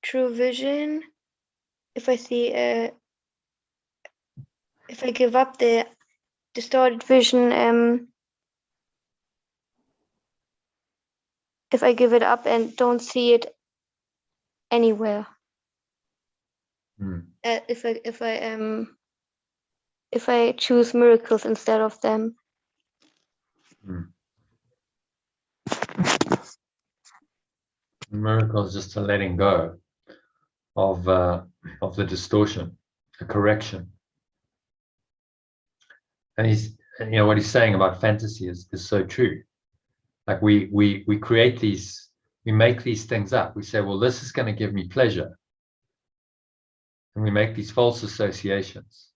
true vision, if I give up the distorted vision, if I give it up and don't see it anywhere. If I choose miracles instead of them. Miracle is just a letting go of the distortion, a correction. And what he's saying about fantasy is so true. Like we create these, we make these things up. We say, well, this is going to give me pleasure, and we make these false associations.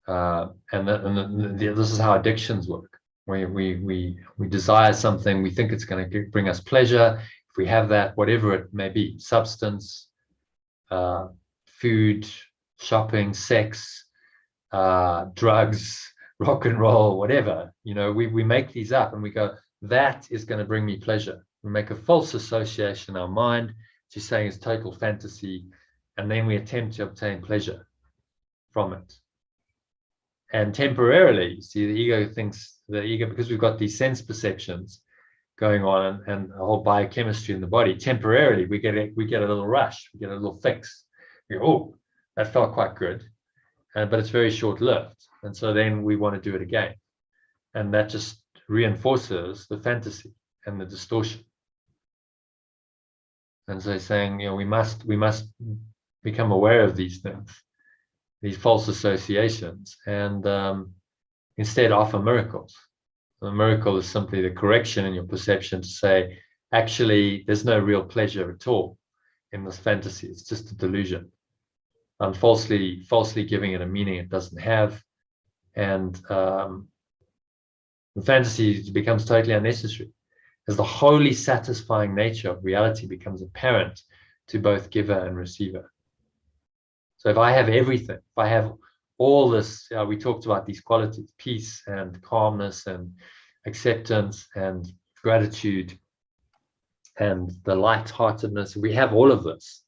This is how addictions work. We desire something, we think it's going to bring us pleasure. If we have that, whatever it may be, substance, food, shopping, sex, drugs, rock and roll, whatever, we make these up and we go, that is going to bring me pleasure. We make a false association in our mind, which is saying it's total fantasy, and then we attempt to obtain pleasure from it. And temporarily, you see, the ego, because we've got these sense perceptions going on and a whole biochemistry in the body, temporarily we get a little rush, we get a little fix. We go, oh, that felt quite good, but it's very short-lived. And so then we want to do it again. And that just reinforces the fantasy and the distortion. And so he's saying, we must become aware of these things, these false associations, and instead offer miracles. The miracle is simply the correction in your perception to say, actually, there's no real pleasure at all in this fantasy. It's just a delusion. I'm falsely giving it a meaning it doesn't have. And the fantasy becomes totally unnecessary as the wholly satisfying nature of reality becomes apparent to both giver and receiver. So if I have everything, if I have all this, we talked about these qualities, peace and calmness and acceptance and gratitude and the lightheartedness, we have all of this,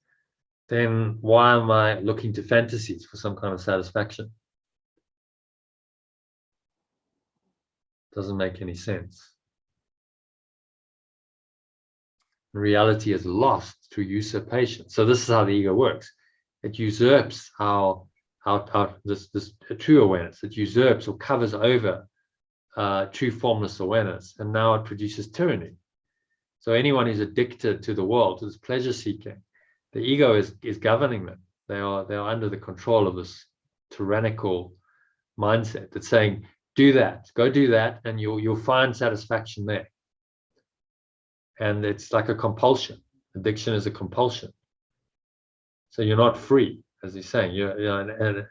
then why am I looking to fantasies for some kind of satisfaction? Doesn't make any sense. Reality is lost through usurpation. So this is how the ego works. It usurps this true awareness. It usurps or covers over true formless awareness, and now it produces tyranny. So anyone who's addicted to the world, to this pleasure seeking, The ego is governing them. They are under the control of this tyrannical mindset that's saying, do that, go do that, and you'll find satisfaction there. And it's like a compulsion. Addiction is a compulsion. So you're not free, as he's saying. And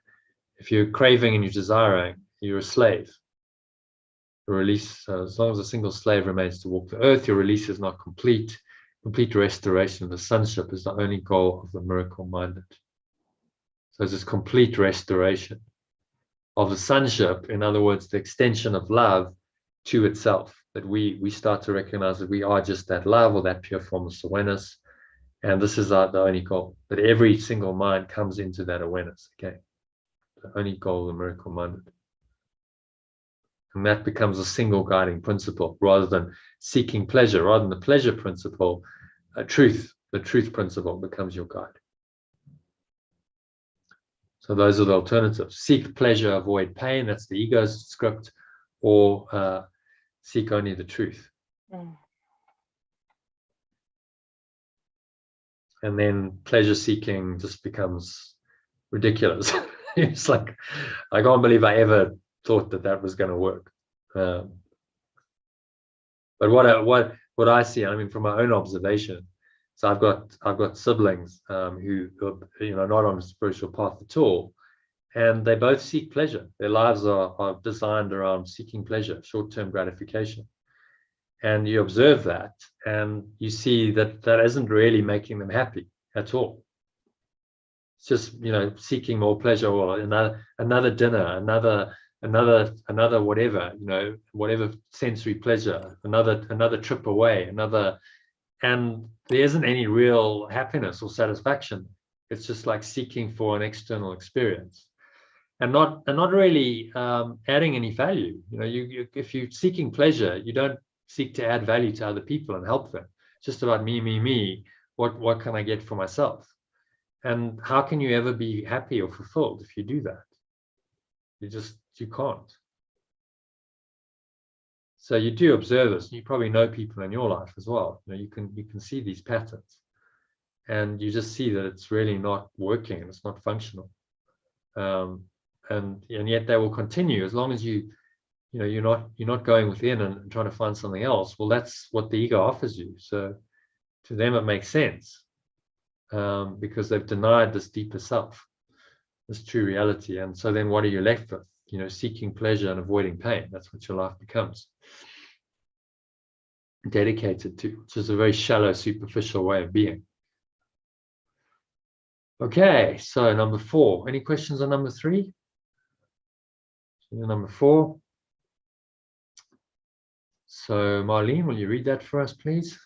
if you're craving and you're desiring, you're a slave. The release, as long as a single slave remains to walk the earth, your release is not complete. Complete restoration of the sonship is the only goal of the miracle-minded. So it's this complete restoration of the sonship, in other words, the extension of love to itself, that we start to recognize that we are just that love, or that pure formless awareness. And this is the only goal, that every single mind comes into that awareness. Okay, the only goal of the miracle-minded. And that becomes a single guiding principle, rather than seeking pleasure, rather than the pleasure principle, the truth principle becomes your guide. So those are the alternatives. Seek pleasure, avoid pain. That's the ego's script. Or seek only the truth. And then pleasure seeking just becomes ridiculous. It's like, I can't believe I ever thought that was going to work. But what I see, I mean, from my own observation, so I've got siblings who are not on a spiritual path at all, and they both seek pleasure. Their lives are designed around seeking pleasure, short-term gratification. And you observe that, and you see that isn't really making them happy at all. It's just, seeking more pleasure, or another dinner, another whatever, whatever sensory pleasure, another trip away, and there isn't any real happiness or satisfaction. It's just like seeking for an external experience, and not really adding any value. If you're seeking pleasure, you don't seek to add value to other people and help them. It's just about me. What can I get for myself? And how can you ever be happy or fulfilled if you do that? You can't. So you do observe this. You probably know people in your life as well. You can see these patterns, and you just see that it's really not working and it's not functional. And yet they will continue as long as you're not going within and trying to find something else. Well, that's what the ego offers you. So to them it makes sense, because they've denied this deeper self, this true reality. And so then what are you left with? Seeking pleasure and avoiding pain. That's what your life becomes dedicated to, which is a very shallow, superficial way of being. Okay, so number 4. Any questions on number 3? Number 4. So Marlene, will you read that for us, please?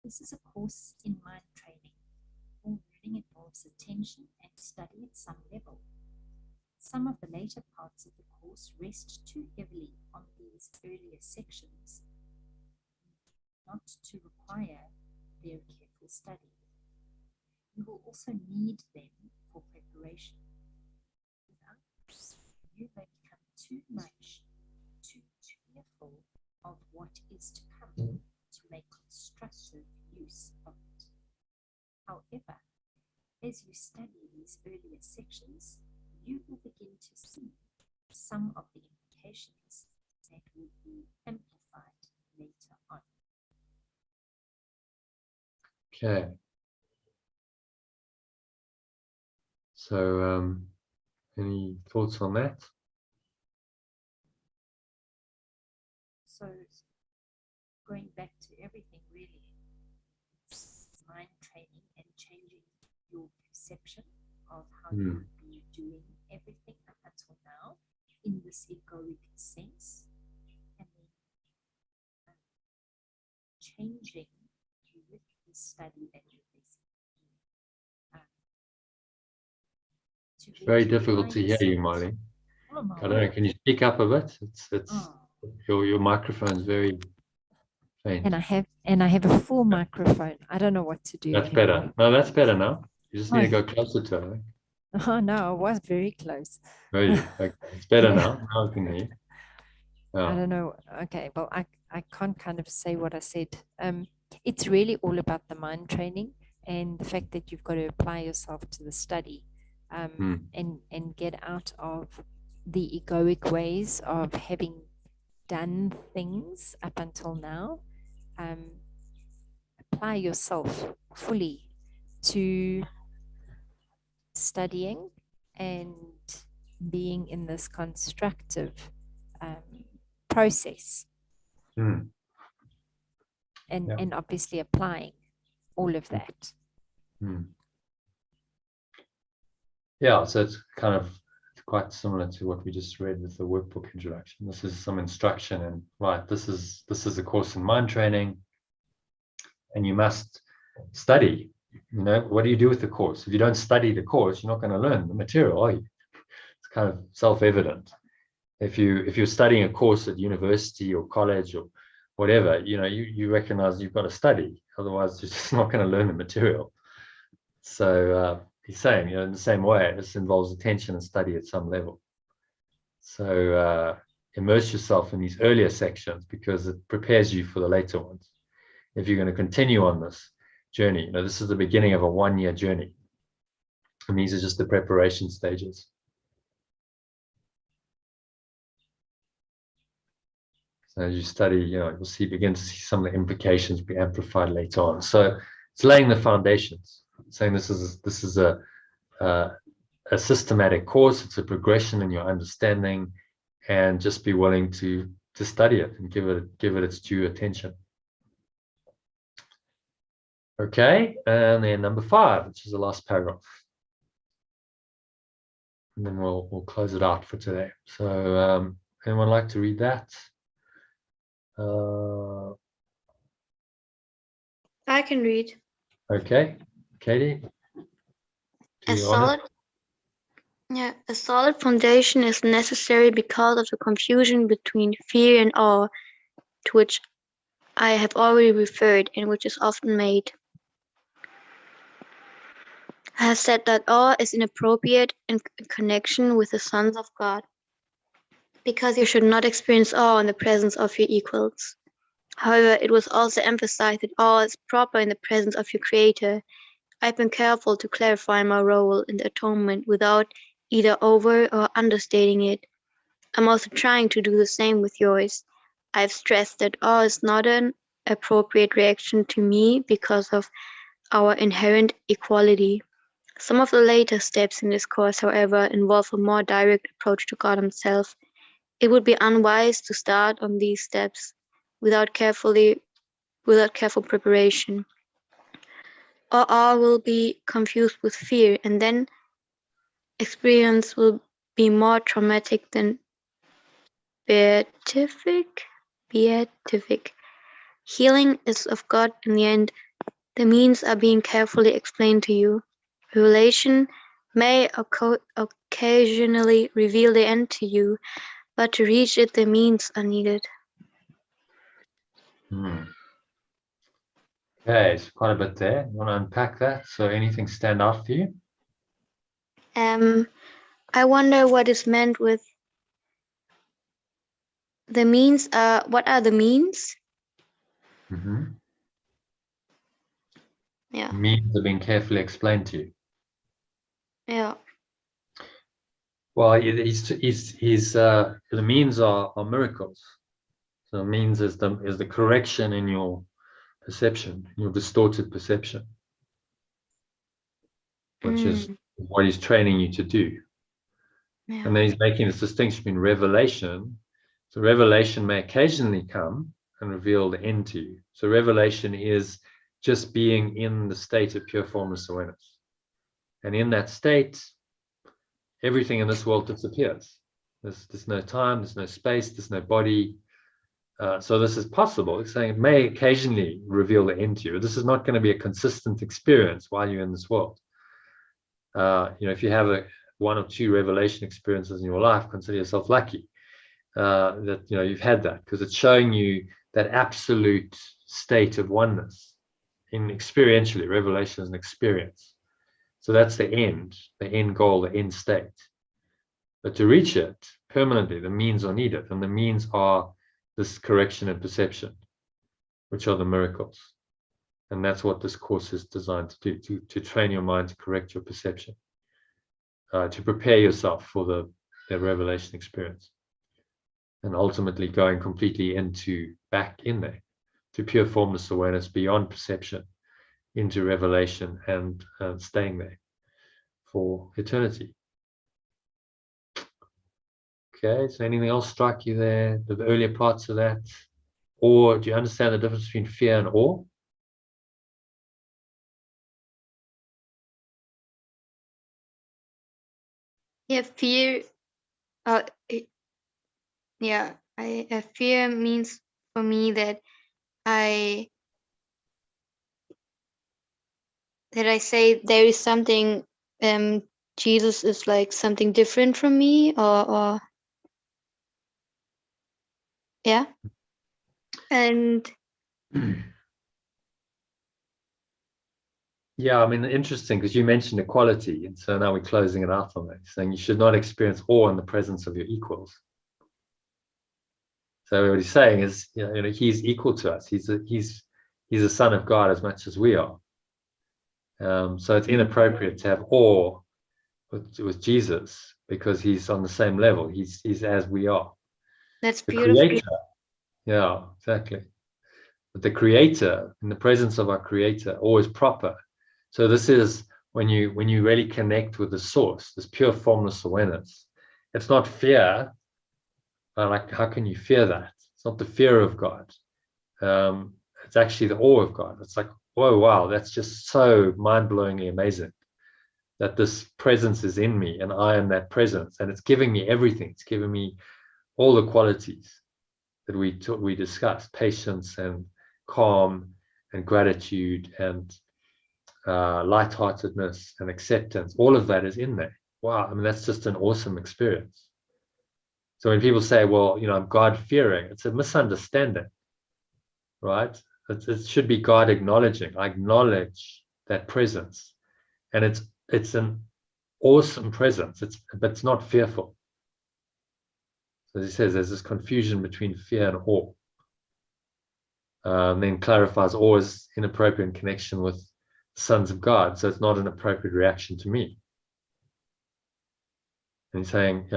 This is a course in mind training. All learning involves attention and study at some level. Some of the later parts of the course rest too heavily on these earlier sections, not to require very careful study. You will also need them for preparation. Without this, you may become too fearful of what is to come to make constructive use of it. However, as you study these earlier sections, you will begin to see some of the implications that will be amplified later on. Okay. So, any thoughts on that? So, going back to everything, really, it's mind training and changing your perception of how you would be doing everything up until now in this egoic sense, and then changing with the study that you're It's very difficult to hear you, Marlene. I don't know. Can you speak up a bit? Your microphone's very faint. And I have a full microphone. I don't know what to do. That's better. No, that's better now. You just need to go closer to it, I think. Oh no, I was very close. Okay. It's better now. Now I can hear you. I don't know. Okay, well, I can't kind of say what I said. It's really all about the mind training and the fact that you've got to apply yourself to the study, and get out of the egoic ways of having done things up until now. Apply yourself fully to studying and being in this constructive process, and obviously applying all of that. Yeah, so it's kind of quite similar to what we just read with the workbook introduction. This is some instruction, and right, this is a course in mind training, and you must study. You know, what do you do with the course? If you don't study the course, you're not going to learn the material, are you? It's kind of self-evident. If you're studying a course at university or college or whatever, you know, you recognize you've got to study, otherwise you're just not going to learn the material. So he's saying, you know, in the same way, this involves attention and study at some level. So immerse yourself in these earlier sections because it prepares you for the later ones. If you're going to continue on this journey, you know, this is the beginning of a 1-year journey, and these are just the preparation stages. So as you study, you know, you'll begin to see some of the implications be amplified later on. So it's laying the foundations, saying this is a systematic course. It's a progression in your understanding, and just be willing to study it and give it its due attention. Okay, and then number 5, which is the last paragraph, and then we'll close it out for today. So anyone like to read that? I can read. Okay, Katie. A solid foundation is necessary because of the confusion between fear and awe, to which I have already referred and which is often made. I have said that awe is inappropriate in connection with the sons of God, because you should not experience awe in the presence of your equals. However, it was also emphasized that awe is proper in the presence of your Creator. I've been careful to clarify my role in the atonement without either over or understating it. I'm also trying to do the same with yours. I've stressed that awe is not an appropriate reaction to me because of our inherent equality. Some of the later steps in this course, however, involve a more direct approach to God Himself. It would be unwise to start on these steps without careful preparation. Or awe will be confused with fear, and then experience will be more traumatic than beatific. Healing is of God in the end. The means are being carefully explained to you. Revelation may occasionally reveal the end to you, but to reach it the means are needed. Okay, so quite a bit there. You want to unpack that? So anything stand out for you? I wonder what is meant with the means. What are the means? Yeah. Means are being carefully explained to you. Yeah. Well, the means are miracles. So the means is the correction in your perception, your distorted perception, which is what he's training you to do. Yeah. And then he's making this distinction between revelation. So revelation may occasionally come and reveal the end to you. So revelation is just being in the state of pure formless awareness. And in that state, everything in this world disappears. There's no time, there's no space, there's no body. So this is possible. It's saying it may occasionally reveal the end to you. This is not going to be a consistent experience while you're in this world. If you have 1 or 2 revelation experiences in your life, consider yourself lucky that you've had that, because it's showing you that absolute state of oneness. In experientially, revelation is an experience. So that's the end goal, the end state. But to reach it, permanently. The means are needed, and the means are this correction and perception, which are the miracles. And that's what this course is designed to do, to train your mind to correct your perception, to prepare yourself for the revelation experience, and ultimately going completely back in there to pure formless awareness beyond perception, into revelation, and staying there for eternity. Okay, so anything else strike you there, the earlier parts of that? Or do you understand the difference between fear and awe? Yeah, fear. Fear means for me that I say there is something. Jesus is like something different from me, or yeah, and Yeah, I mean, interesting, because you mentioned equality, and so now we're closing it out on that, saying you should not experience awe in the presence of your equals. So what he's saying is, he's equal to us. He's a son of God as much as we are. So it's inappropriate to have awe with Jesus, because he's on the same level. He's as we are. that's The beautiful. Creator. Yeah, exactly. But the Creator, in the presence of our Creator, always proper. So this is when you really connect with the source, this pure formless awareness. It's not fear. Like, how can you fear that? It's not the fear of God. It's actually the awe of God. It's like, whoa, wow, that's just so mind-blowingly amazing that this presence is in me, and I am that presence, and it's giving me everything. It's giving me all the qualities that we discussed: patience and calm and gratitude and lightheartedness and acceptance. All of that is in there. Wow, I mean, that's just an awesome experience. So when people say, well, I'm God-fearing, it's a misunderstanding, right? It should be God acknowledging. I acknowledge that presence, and it's an awesome presence. But it's not fearful. So as he says, there's this confusion between fear and awe. Then clarifies awe is inappropriate in connection with sons of God, so it's not an appropriate reaction to me. And he's saying,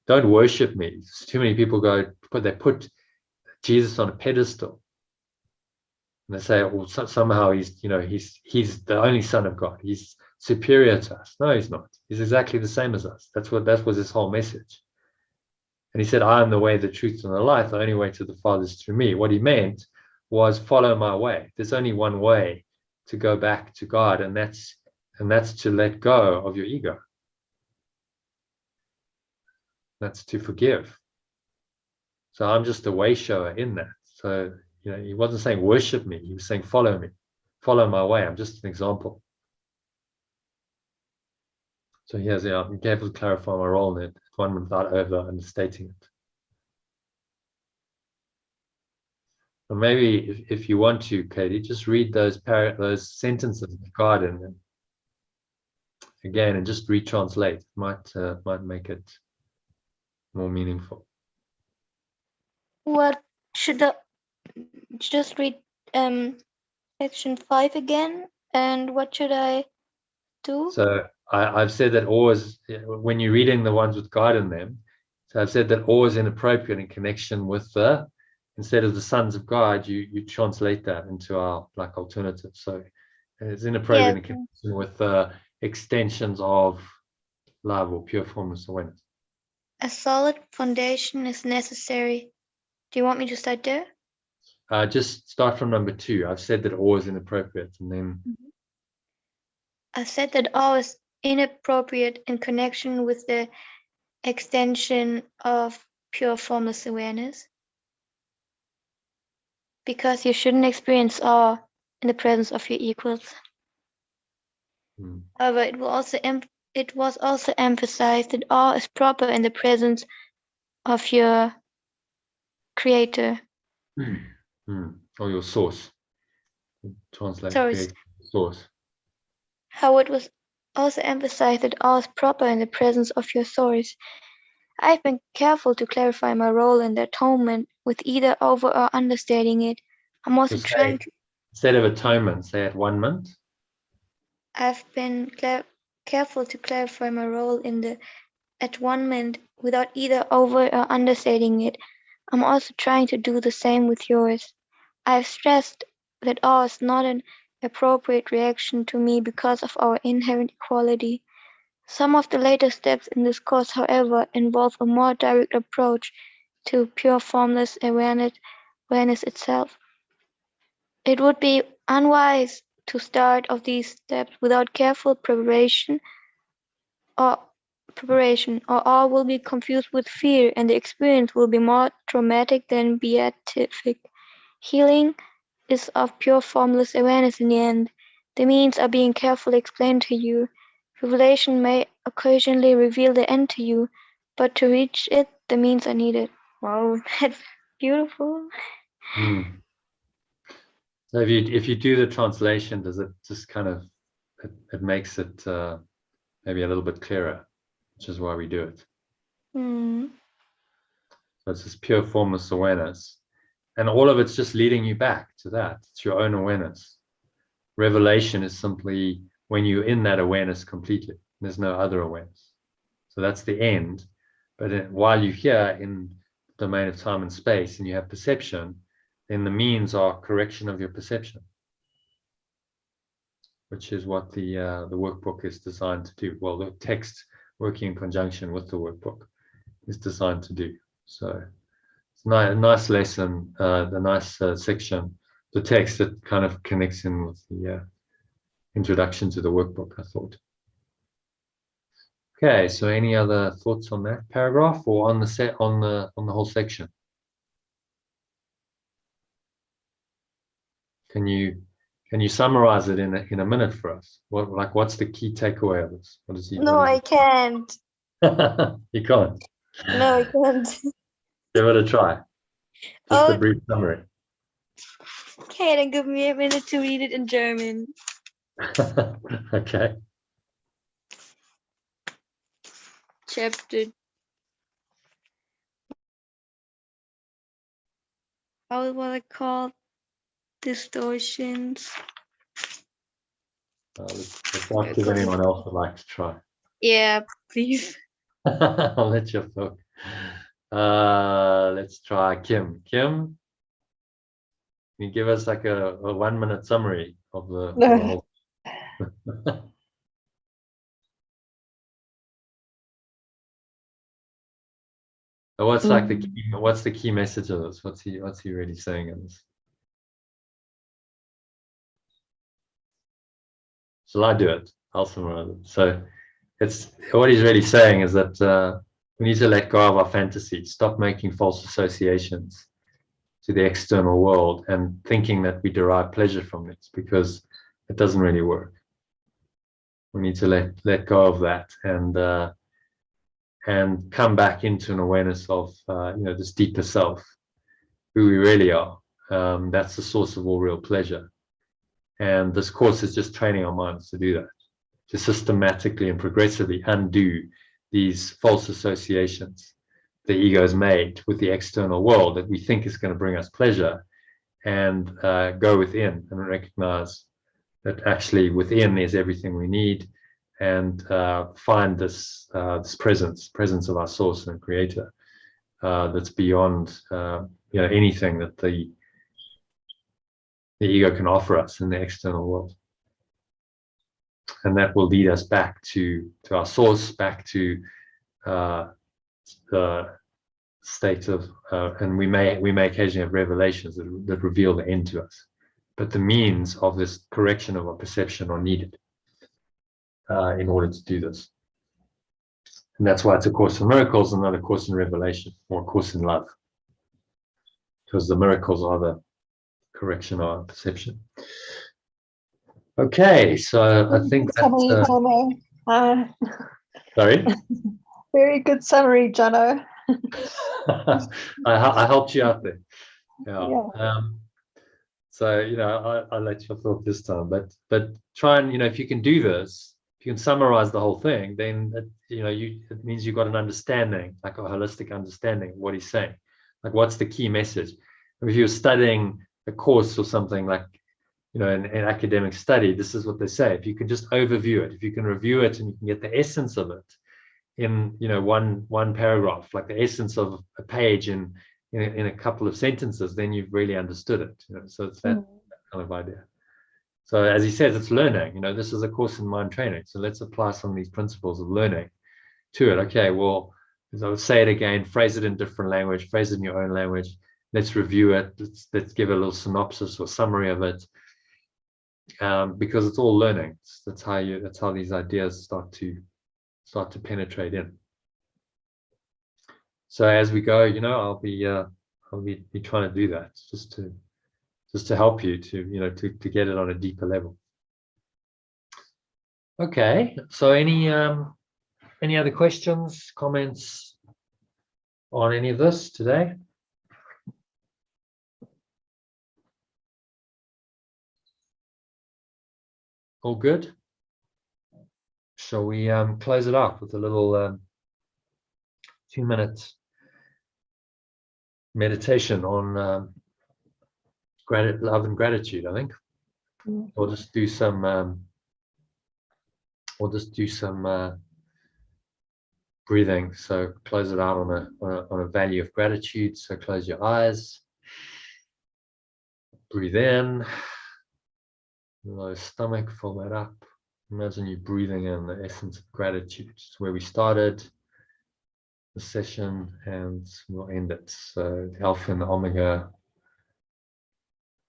don't worship me. Too many people put Jesus on a pedestal, and they say, well, somehow he's the only son of God. He's superior to us. No, he's not. He's exactly the same as us. That was his whole message. And he said, I am the way, the truth, and the life. The only way to the Father is through me. What he meant was, follow my way. There's only one way to go back to God, and that's to let go of your ego. That's to forgive. So I'm just a way shower in that. So he wasn't saying worship me. He was saying follow me, follow my way. I'm just an example. So I'm careful to clarify my role in it, one without over understating it. Or maybe if you want to, Katie, just read those sentences of the garden again, and just retranslate. It might make it more meaningful. What should I just read section 5 again? And what should I do? So I've said that awe is, when you're reading the ones with God in them, so I've said that awe is inappropriate in connection with instead of the sons of God, you translate that into our alternative. So it's inappropriate in connection with the extensions of love or pure formless awareness. A solid foundation is necessary. Do you want me to start there? Just start from number 2. I've said that awe is inappropriate, and then I said that awe is inappropriate in connection with the extension of pure formless awareness, because you shouldn't experience awe in the presence of your equals. However, it was also emphasized that awe is proper in the presence of your Creator. Or your source. Translate Source. source. How it was also emphasized that awe is proper in the presence of your source. I've been careful to clarify my role in the atonement with either over or understating it. I'm also So trying to. instead of atonement, say atonement. I've been careful to clarify my role in the atonement without either over or understating it. I'm also trying to do the same with yours. I've stressed that awe is not an appropriate reaction to me because of our inherent equality. Some of the later steps in this course, however, involve a more direct approach to pure formless awareness itself. It would be unwise to start of these steps without careful preparation, or all will be confused with fear, and the experience will be more traumatic than beatific. Healing is of pure formless awareness in the end. The means are being carefully explained to you. Revelation may occasionally reveal the end to you, but to reach it, the means are needed. Wow, that's beautiful. So if you do the translation, does it just kind of it makes it maybe a little bit clearer, which is why we do it. So it's just pure formless awareness, and all of it's just leading you back to that. It's your own awareness. Revelation is simply when you're in that awareness completely. There's no other awareness. So that's the end. But while you're here in the domain of time and space and you have perception, then the means are correction of your perception, which is what the workbook is designed to do. Well, the text working in conjunction with the workbook is designed to do. So it's a nice lesson, the nice section, the text that kind of connects in with the introduction to the workbook, I thought. Okay, so any other thoughts on that paragraph or on the whole section? Can you summarize it in a minute for us? What's the key takeaway of this? What is he? No, I can't. You can't. No, I can't. Give it a try. Just a brief summary. Okay, then give me a minute to read it in German. Okay. Chapter. How was it called? Distortions. Let's ask if anyone else would like to try. Yeah, please. I'll let you talk. Let's try Kim. Kim, can you give us like a 1 minute summary of the whole? What's the key message of this? What's he really saying in this? Shall I do it? I'll summarize it. So it's what he's really saying is that we need to let go of our fantasies, stop making false associations to the external world and thinking that we derive pleasure from it, because it doesn't really work. We need to let go of that and come back into an awareness of this deeper self, who we really are. That's the source of all real pleasure. And this course is just training our minds to do that, to systematically and progressively undo these false associations the ego has made with the external world that we think is going to bring us pleasure, and go within and recognize that actually within is everything we need, and find this presence of our source and creator that's beyond anything that the ego can offer us in the external world. And that will lead us back to our source, back to the state of, and we may occasionally have revelations that reveal the end to us. But the means of this correction of our perception are needed in order to do this. And that's why it's a Course in Miracles and not a Course in Revelation or a Course in Love. Because the miracles are the correction of our perception. Okay, so I think that's... Sorry? Very good summary, Jono. I helped you out there. Yeah. So, I'll let you talk this time, but try and, if you can do this, if you can summarize the whole thing, then it means you've got an understanding, like a holistic understanding of what he's saying. Like, what's the key message? If you're studying a course or something, like, an academic study, this is what they say. If you can just overview it, if you can review it and you can get the essence of it in one paragraph, like the essence of a page in a couple of sentences, then you've really understood it. So it's that kind of idea. So as he says, it's learning. This is a course in mind training. So let's apply some of these principles of learning to it. Okay, well, as I would say it again, phrase it in different language, phrase it in your own language. Let's review it. Let's give a little synopsis or summary of it, because it's all learning. That's how these ideas start to penetrate in. So as we go, I'll be trying to do that, just to help you to get it on a deeper level. Okay, so any other questions, comments on any of this today? All good? Shall we close it up with a little 2-minute meditation on love and gratitude, I think. We'll just do some breathing. So close it out on a value of gratitude. So close your eyes. Breathe in. Low stomach, fill that up. Imagine you breathing in the essence of gratitude. It's where we started the session, and we'll end it. So the alpha and the omega,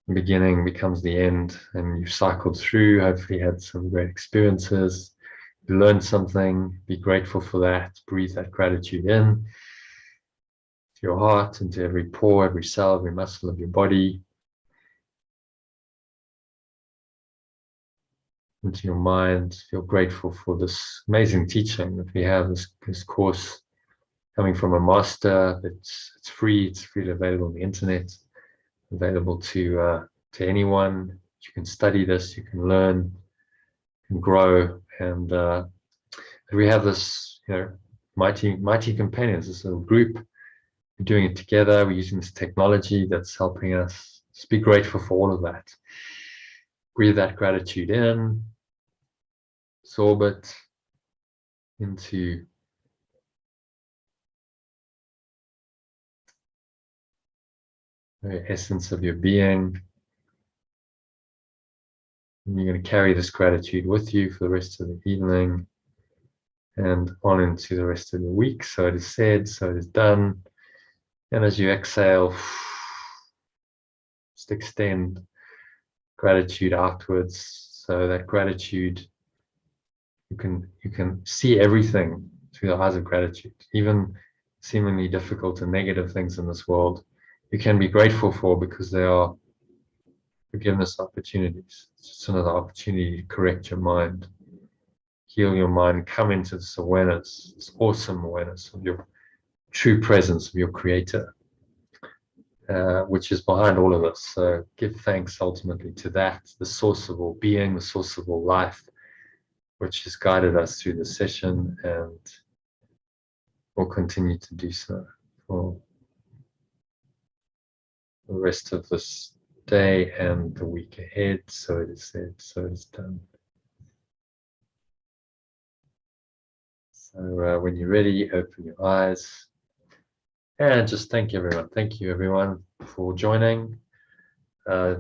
the beginning becomes the end, and you've cycled through, hopefully had some great experiences, you learned something, be grateful for that, breathe that gratitude in to your heart, into every pore, every cell, every muscle of your body, into your mind. Feel grateful for this amazing teaching that we have, this course coming from a master. It's free, it's freely available on the internet, available to anyone. You can study this, you can learn, you can grow, and we have this, mighty companions, this little group. We're doing it together. We're using this technology that's helping us. Just be grateful for all of that. Breathe that gratitude in, absorb it into the essence of your being. And you're going to carry this gratitude with you for the rest of the evening and on into the rest of the week. So it is said, so it is done. And as you exhale, just extend gratitude outwards. So that gratitude, you can see everything through the eyes of gratitude, even seemingly difficult and negative things in this world. You can be grateful for, because they are forgiveness opportunities. It's just another opportunity to correct your mind, heal your mind, come into this awareness, this awesome awareness of your true presence, of your creator, which is behind all of us. So give thanks ultimately to that, the source of all being, the source of all life, which has guided us through the session and will continue to do so for the rest of this day and the week ahead. So it is said, so it is done. So when you're ready, open your eyes and just thank everyone. Thank you everyone for joining.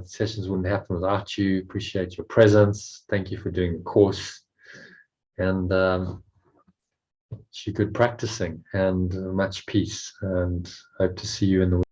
Sessions wouldn't happen without you. Appreciate your presence. Thank you for doing the course, and wish you good practicing and much peace, and hope to see you in the